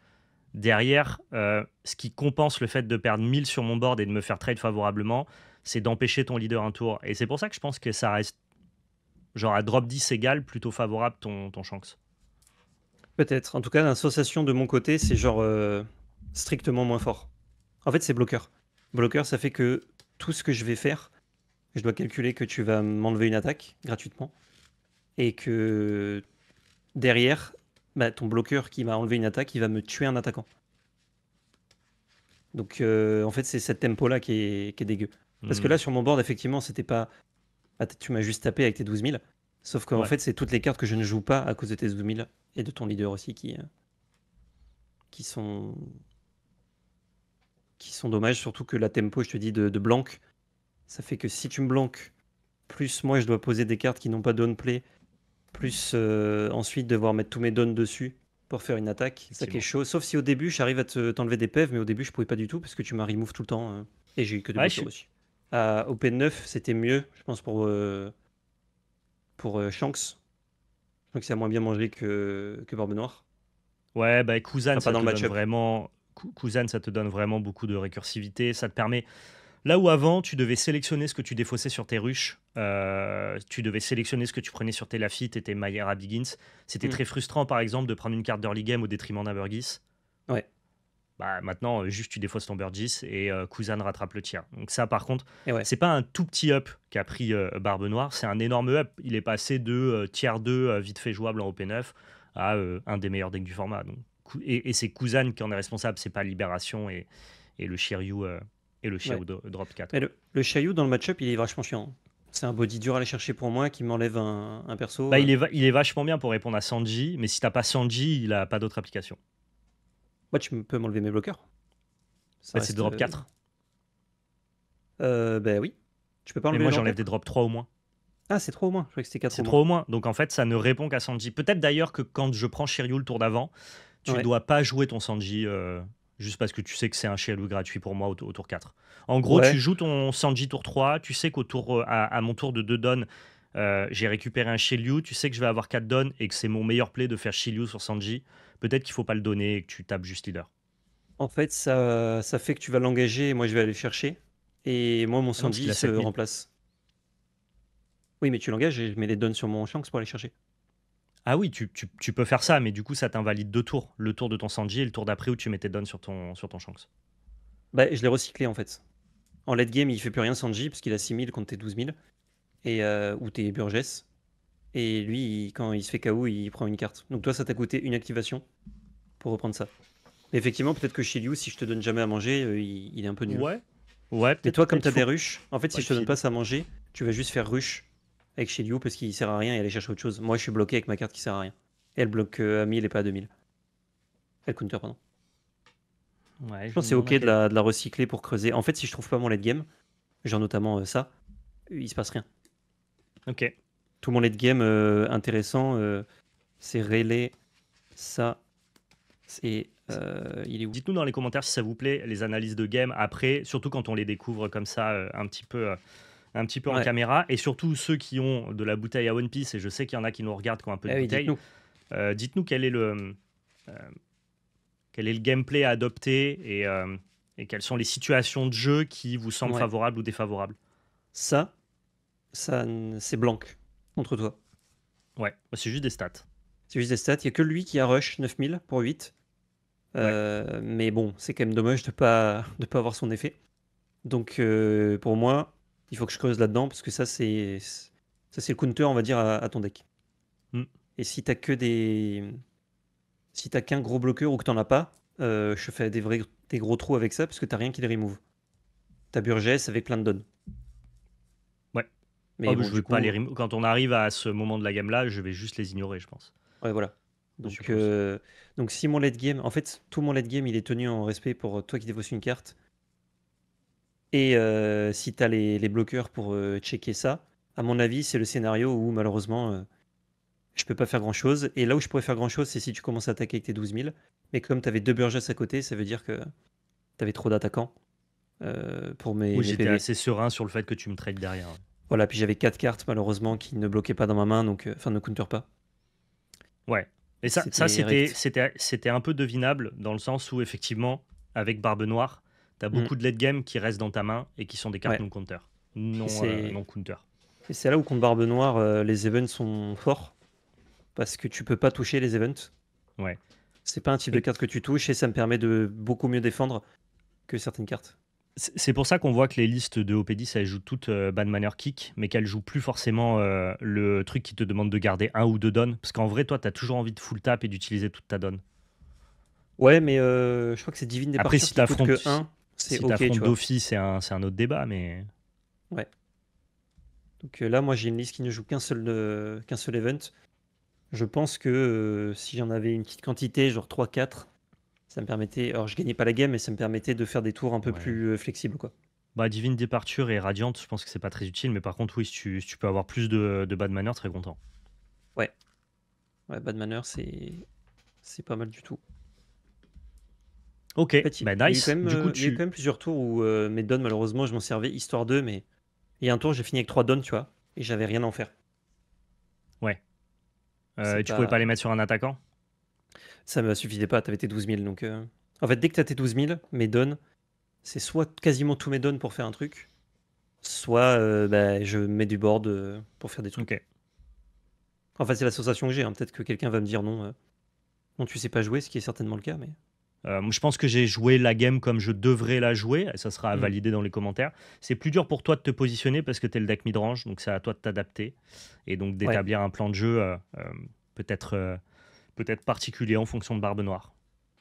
derrière, ce qui compense le fait de perdre 1000 sur mon board et de me faire trade favorablement, c'est d'empêcher ton leader un tour. Et c'est pour ça que je pense que ça reste genre à drop 10 égal, plutôt favorable ton Shanks. Peut-être. En tout cas, l'association de mon côté, c'est genre strictement moins fort. En fait, c'est bloqueur. Bloqueur, ça fait que tout ce que je vais faire, je dois calculer que tu vas m'enlever une attaque gratuitement et que derrière, bah, ton bloqueur qui m'a enlevé une attaque, il va me tuer un attaquant. Donc en fait, c'est cette tempo-là qui est dégueu. Parce que Hmm. là, sur mon board, effectivement, c'était pas. Ah, tu m'as juste tapé avec tes 12 000. Sauf qu'en Ouais. fait, c'est toutes les cartes que je ne joue pas à cause de tes 12 000 et de ton leader aussi qui sont, qui sont dommages. Surtout que la tempo, je te dis, de blanc, ça fait que si tu me blanques, plus moi, je dois poser des cartes qui n'ont pas downplay, plus ensuite devoir mettre tous mes dons dessus pour faire une attaque. Ça qui est Effectivement. chaud. Sauf si au début, j'arrive à t'enlever des PEV, mais au début, je pouvais pas du tout parce que tu m'as remove tout le temps. Et j'ai eu que des Ouais, bloqueurs aussi. À OP9, c'était mieux, je pense, pour Shanks. Je crois que ça a moins bien mangé que Barbe Noire. ouais, bah Kuzan, Enfin, pas ça dans te le donne match-up. vraiment. Kuzan, ça te donne vraiment beaucoup de récursivité. Ça te permet. Là où avant, tu devais sélectionner ce que tu défaussais sur tes ruches, tu devais sélectionner ce que tu prenais sur tes Lafitte et tes Mayera Biggins. C'était Hmm. très frustrant, par exemple, de prendre une carte d'early game au détriment d'un Burgess. Ouais. Bah, maintenant, juste tu défausses ton Burgess et Kuzan rattrape le tir. Donc ça, par contre, Et ouais. c'est pas un tout petit up qu'a pris Barbe Noire, c'est un énorme up. Il est passé de tiers 2 vite fait jouable en OP9 à un des meilleurs decks du format. Donc, et c'est Kuzan qui en est responsable, c'est pas Libération et le Shiryu Ouais. drop 4. Mais Quoi. le Chaillou dans le match-up, il est vachement chiant. C'est un body dur à aller chercher pour moi qui m'enlève un perso. Bah, il est vachement bien pour répondre à Sanji, mais si t'as pas Sanji, il a pas d'autre application. Moi, tu peux m'enlever mes bloqueurs. Ça Bah, c'est reste. drop 4. Ben oui. Tu peux pas Mais enlever moi, les j'enlève bloqueurs. des drop 3 au moins. Ah, c'est trop au moins. Je croyais que c'était 4 C'est au moins. trop au moins. Donc en fait, ça ne répond qu'à Sanji. Peut-être d'ailleurs que quand je prends Shiryu le tour d'avant, tu Ouais. dois pas jouer ton Sanji juste parce que tu sais que c'est un Shiryu gratuit pour moi au tour 4. En gros, tu Ouais. joues ton Sanji tour 3, tu sais qu'au tour à mon tour de 2 donnes, j'ai récupéré un Shiryu, tu sais que je vais avoir 4 donnes et que c'est mon meilleur play de faire Shiryu sur Sanji. Peut-être qu'il faut pas le donner et que tu tapes juste leader. En fait, ça fait que tu vas l'engager et moi, je vais aller le chercher. Et moi, mon Ah non, parce Sandy qu'il il a se 7000. remplace. Oui, mais tu l'engages et je mets les dons sur mon Shanks pour aller chercher. Ah oui, tu peux faire ça, mais du coup, ça t'invalide 2 tours. Le tour de ton Sanji et le tour d'après où tu mets tes donnes sur ton Shanks. Bah, je l'ai recyclé en fait. En late game, il fait plus rien Sanji parce qu'il a 6 000 contre tes 12 000. Et, ou tes Burgess. Et lui, quand il se fait KO, il prend une carte. Donc toi, ça t'a coûté une activation pour reprendre ça. Mais effectivement, peut-être que chez Liu, si je te donne jamais à manger, il est un peu nul. Ouais. Ouais, Mais toi, comme peut-être tu as des faut rushs, en fait, pas si le je te donne feed. pas ça à manger, tu vas juste faire rush avec chez Liu parce qu'il sert à rien et aller chercher autre chose. Moi, je suis bloqué avec ma carte qui sert à rien. Et elle bloque à 1000 et pas à 2000. Elle counter, pardon. Ouais, Je je pense me que c'est demande ok à quel. de la recycler pour creuser. En fait, si je trouve pas mon late game, genre notamment ça, il se passe rien. Ok. Tout mon late game intéressant, c'est Rayleigh, ça, c'est. Il est où? Dites-nous dans les commentaires si ça vous plaît, les analyses de game après, surtout quand on les découvre comme ça un petit peu en Ouais. caméra, et surtout ceux qui ont de la bouteille à One Piece, et je sais qu'il y en a qui nous regardent qui ont un peu Eh de oui, bouteille, dites-nous. dites-nous euh, quel est le gameplay à adopter et quelles sont les situations de jeu qui vous semblent Ouais. favorables ou défavorables. Ça, c'est blanc contre toi. Ouais, c'est juste des stats. C'est juste des stats. Il n'y a que lui qui a rush 9000 pour 8. Ouais. Mais bon, c'est quand même dommage de pas avoir son effet. Donc pour moi, il faut que je creuse là-dedans parce que ça c'est le counter, on va dire, à ton deck. Mm. Et si t'as qu'un gros bloqueur ou que t'en as pas, je fais des gros trous avec ça parce que t'as rien qui les remove. T'as Burgess avec plein de dons. Ouais. Mais Oh, mais bon, je du veux pas coup, quand on arrive à ce moment de la gamme là, je vais juste les ignorer, je pense. ouais, voilà. Je Donc, suppose. si mon late game, en fait, tout mon late game, il est tenu en respect pour toi qui défausses une carte. Et si t'as les bloqueurs pour checker ça, à mon avis, c'est le scénario où malheureusement, je peux pas faire grand chose. Et là où je pourrais faire grand chose, c'est si tu commences à attaquer avec tes 12 000. Mais comme t'avais deux Burgess à côté, ça veut dire que t'avais trop d'attaquants pour Oui, mes j'étais PV. assez serein sur le fait que tu me trades derrière. Voilà, puis j'avais 4 cartes malheureusement qui ne bloquaient pas dans ma main, donc enfin ne counter pas. Ouais. Et ça C'était rect. c'était un peu devinable dans le sens où effectivement, avec Barbe Noire, t'as Mm. beaucoup de late game qui restent dans ta main et qui sont des cartes Ouais. non counter. Et Non counter. c'est là où contre Barbe Noire, les events sont forts parce que tu peux pas toucher les events. Ouais. C'est pas un type de Et carte que tu touches et ça me permet de beaucoup mieux défendre que certaines cartes. c'est pour ça qu'on voit que les listes de OP10, elles jouent toutes Bad Manner Kick, mais qu'elles jouent plus forcément le truc qui te demande de garder un ou deux dons. Parce qu'en vrai, toi, t'as toujours envie de full tap et d'utiliser toute ta donne. Ouais, mais je crois que c'est Divine Après, Departure qui coûte que 1. C'est si ok, tu t'affrontes vois. Dofi, c'est un autre débat, mais Ouais. Donc là, moi, j'ai une liste qui ne joue qu'un seul event. Je pense que si j'en avais une petite quantité, genre 3-4, ça me permettait. Alors, je gagnais pas la game, mais ça me permettait de faire des tours un peu ouais. plus flexibles, quoi. Bah, Divine Departure et Radiant, je pense que c'est pas très utile, mais par contre, oui, si tu peux avoir plus de Bad Manner, très content. Ouais. Ouais, Bad Manner, c'est pas mal du tout. Ok, En fait, bah il y a eu quand nice. même, Du coup, il y a eu quand même plusieurs tours où mes dons, malheureusement, je m'en servais histoire d'eux, mais il y a un tour, j'ai fini avec 3 dons, tu vois, et j'avais rien à en faire. Ouais. C'est Tu pouvais pas pas. les mettre sur un attaquant? Ça me suffisait pas, t'avais tes 12 000. Donc, en fait, dès que t'as tes 12 000, mes dons, c'est soit quasiment tous mes dons pour faire un truc, soit bah, je mets du board pour faire des trucs. Ok. Enfin, c'est la sensation que j'ai, hein. Peut-être que quelqu'un va me dire non, non, tu sais pas jouer, ce qui est certainement le cas, mais. Moi, je pense que j'ai joué la game comme je devrais la jouer, et ça sera à Hmm. valider dans les commentaires. C'est plus dur pour toi de te positionner parce que tu es le deck midrange, donc c'est à toi de t'adapter et donc Ouais, d'établir un plan de jeu peut-être peut-être particulier en fonction de Barbe Noire.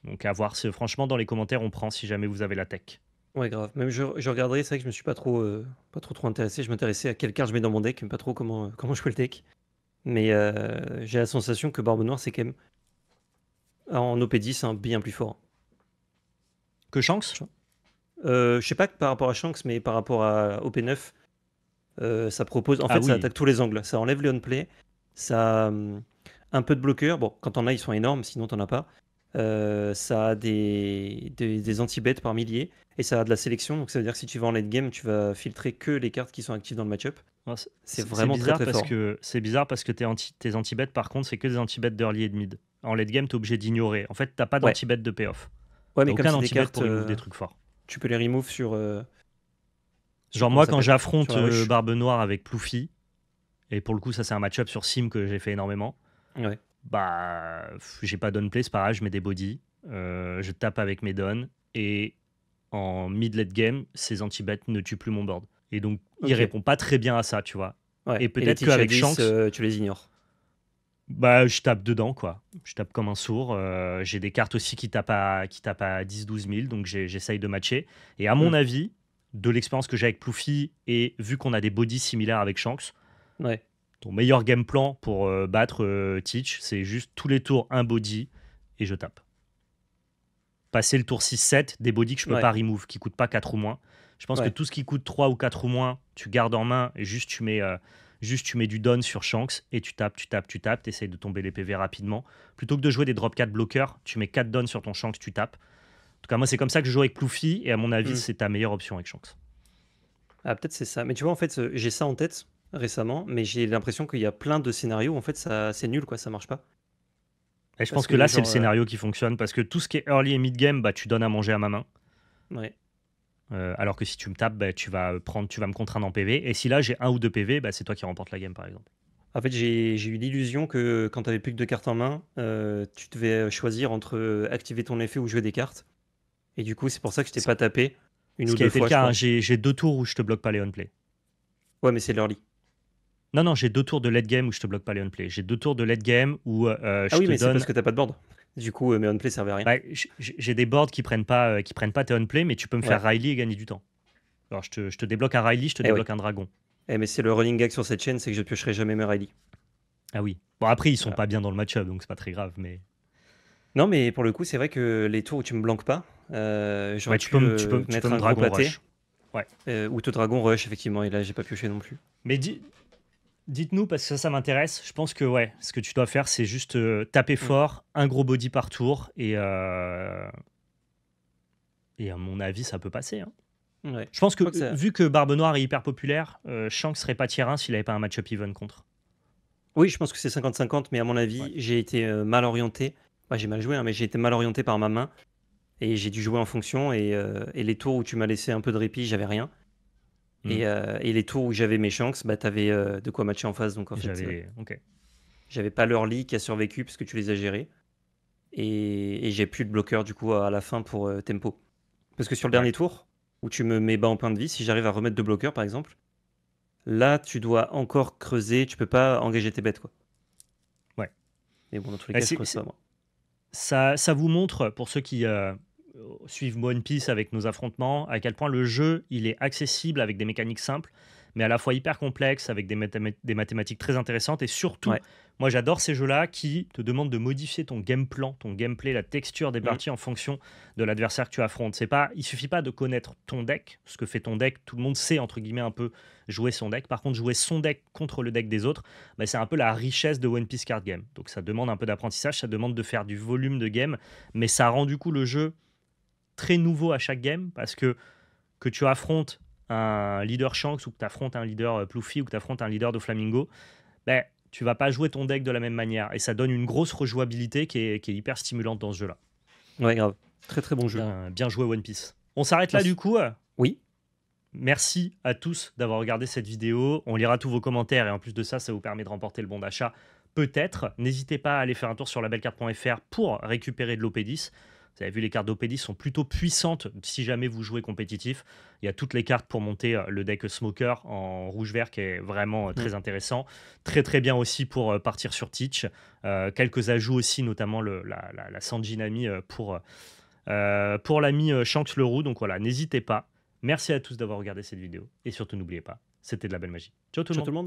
Donc à voir, franchement dans les commentaires on prend si jamais vous avez la tech. ouais, grave. Même je regarderai, c'est vrai que je me suis pas trop intéressé. Je m'intéressais à quelle carte je mets dans mon deck, mais pas trop comment jouer le deck. Mais j'ai la sensation que Barbe Noire, c'est quand même, en OP10, c'est un bien plus fort. Que Shanks? Je sais pas que par rapport à Shanks, mais par rapport à OP9, ça propose. En Ah fait, ça oui, attaque tous les angles. Ça enlève le on-play. Ça a un peu de bloqueur. Bon, quand t'en as, ils sont énormes, sinon t'en as pas. Ça a des anti-bêtes par milliers. Et ça a de la sélection. Donc ça veut dire que si tu vas en late game, tu vas filtrer que les cartes qui sont actives dans le match-up. ah, C'est c'est vraiment très bizarre très parce fort. que tes anti-bêtes par contre c'est que des anti-bêtes d'early et de mid. En late game t'es obligé d'ignorer. En fait t'as pas Ouais. d'anti-bêtes de payoff. Ouais, T'as mais comme aucun c'est des anti-bête cartes, pour remove des trucs forts. tu peux les remove sur Genre comment moi ça quand s'appelle? Sur j'affronte la rush. Barbe Noire avec Ploufy, et pour le coup ça c'est un match-up sur Sim que j'ai fait énormément, Ouais. bah j'ai pas downplay, c'est pareil, je mets des body, je tape avec mes dons, et en mid-late game, ces anti-bêtes ne tuent plus mon board. Et donc il Ok. répond pas très bien à ça, tu vois. Ouais. Et Et les peut-être Teach à qu'avec 10, Shanks, tu les ignores. bah, je tape dedans, quoi. Je tape comme un sourd. J'ai des cartes aussi qui tapent à 10-12 000, donc j'essaye de matcher. Et à mon Hmm. avis, de l'expérience que j'ai avec Ploufy, et vu qu'on a des bodies similaires avec Shanks, Ouais. ton meilleur game plan pour battre Teach, c'est juste tous les tours un body et je tape. Passer le tour 6-7, des bodies que je peux Ouais. pas remove, qui coûtent pas 4 ou moins. Je pense que Ouais. tout ce qui coûte 3 ou 4 ou moins, tu gardes en main et juste tu mets du don sur Shanks et tu tapes, tu essayes de tomber les PV rapidement. Plutôt que de jouer des drop 4 bloqueurs, tu mets 4 dons sur ton Shanks, tu tapes. En tout cas, moi, c'est comme ça que je joue avec Ploufy et à mon avis, Hmm. c'est ta meilleure option avec Shanks. Ah, peut-être c'est ça. Mais tu vois, en fait, j'ai ça en tête récemment, mais j'ai l'impression qu'il y a plein de scénarios où en fait ça c'est nul, quoi, ça marche pas. Et je Parce pense que que là, c'est le genre scénario qui fonctionne parce que tout ce qui est early et mid game, bah, tu donnes à manger à ma main. ouais. Alors que si tu me tapes, bah, tu vas me contraindre en PV. Et si là j'ai un ou deux PV, bah, c'est toi qui remporte la game par exemple. En fait, j'ai eu l'illusion que quand tu avais plus que 2 cartes en main, tu devais choisir entre activer ton effet ou jouer des cartes. Et du coup, c'est pour ça que je t'ai Ce pas tapé une ce ou qui a deux été le fois, je cas, hein, crois. j'ai 2 tours où je te bloque pas les on play. Ouais, mais c'est l'early. Non, non, j'ai 2 tours de late game où je te bloque pas les on play. J'ai 2 tours de late game où Ah je oui, te mais c'est parce donne. que t'as pas de board. Du coup, mes on play servaient à rien. Bah, j'ai des boards qui prennent pas tes on play, mais tu peux me faire Ouais. Riley et gagner du temps. Alors je te débloque un Riley, je te Eh oui. débloque un dragon. Mais c'est le running gag sur cette chaîne, c'est que je piocherai jamais mes Riley. Ah oui. Bon, après, ils sont Voilà. pas bien dans le match-up, donc c'est pas très grave. Mais Non, mais pour le coup, c'est vrai que les tours où tu me blanques pas, ouais, j'aurais pu tu peux mettre me un gros dragon pâté. rush. Ouais. Ou te dragon rush, effectivement, et là, j'ai pas pioché non plus. Mais dites-nous, parce que ça m'intéresse. Je pense que ouais, ce que tu dois faire, c'est juste taper Mm. fort, un gros body par tour, et à mon avis, ça peut passer, hein. Ouais. Je pense Je que crois que ça. vu que Barbe Noire est hyper populaire, Shanks serait pas tier 1 s'il avait pas un match-up even contre. Oui, je pense que c'est 50-50, mais à mon Ouais. avis, j'ai été mal orienté. Moi, j'ai mal joué, hein, mais j'ai été mal orienté par ma main. Et j'ai dû jouer en fonction. Et les tours où tu m'as laissé un peu de répit, j'avais rien. Hmm. Et les tours où j'avais mes chances, bah, t'avais de quoi matcher en face. Donc en fait, Ok. j'avais pas l'early qui a survécu parce que tu les as gérés. Et j'ai plus de bloqueur du coup à la fin pour tempo. Parce que sur le Ouais. dernier tour, où tu me mets bas en point de vie, si j'arrive à remettre deux bloqueurs par exemple, là tu dois encore creuser, tu peux pas engager tes bêtes quoi. Ouais. Mais bon, dans tous les Bah, cas, je creuse pas moi. ça vous montre, pour ceux qui suivent One Piece avec nos affrontements, à quel point le jeu il est accessible avec des mécaniques simples, mais à la fois hyper complexes, avec des mathématiques très intéressantes. Et surtout, Ouais. moi j'adore ces jeux-là qui te demandent de modifier ton game plan, ton gameplay, la texture des Mm. parties en fonction de l'adversaire que tu affrontes. Il suffit pas de connaître ton deck, ce que fait ton deck. Tout le monde sait, entre guillemets, un peu jouer son deck. Par contre, jouer son deck contre le deck des autres, bah, c'est un peu la richesse de One Piece Card Game. Donc ça demande un peu d'apprentissage, ça demande de faire du volume de game, mais ça rend du coup le jeu très nouveau à chaque game, parce que tu affrontes un leader Shanks ou que tu affrontes un leader Pluffy ou que tu affrontes un leader de Flamingo, ben, tu vas pas jouer ton deck de la même manière. Et ça donne une grosse rejouabilité qui est hyper stimulante dans ce jeu-là. Ouais, grave. Très très bon jeu. Bien joué One Piece. On s'arrête là Merci. du coup. Oui. Merci à tous d'avoir regardé cette vidéo. On lira tous vos commentaires et en plus de ça, ça vous permet de remporter le bon d'achat. Peut-être. N'hésitez pas à aller faire un tour sur labellecarte.fr pour récupérer de l'OP10. Vous avez vu, les cartes d'OP10 sont plutôt puissantes si jamais vous jouez compétitif. Il y a toutes les cartes pour monter le deck Smoker en rouge-vert qui est vraiment Mm. très intéressant. Très très bien aussi pour partir sur Teach. Quelques ajouts aussi, notamment la Sanjinami pour l'ami Shanks Leroux. Donc voilà, n'hésitez pas. Merci à tous d'avoir regardé cette vidéo. Et surtout, n'oubliez pas, c'était de la belle magie. Ciao tout le Ciao monde. tout le monde.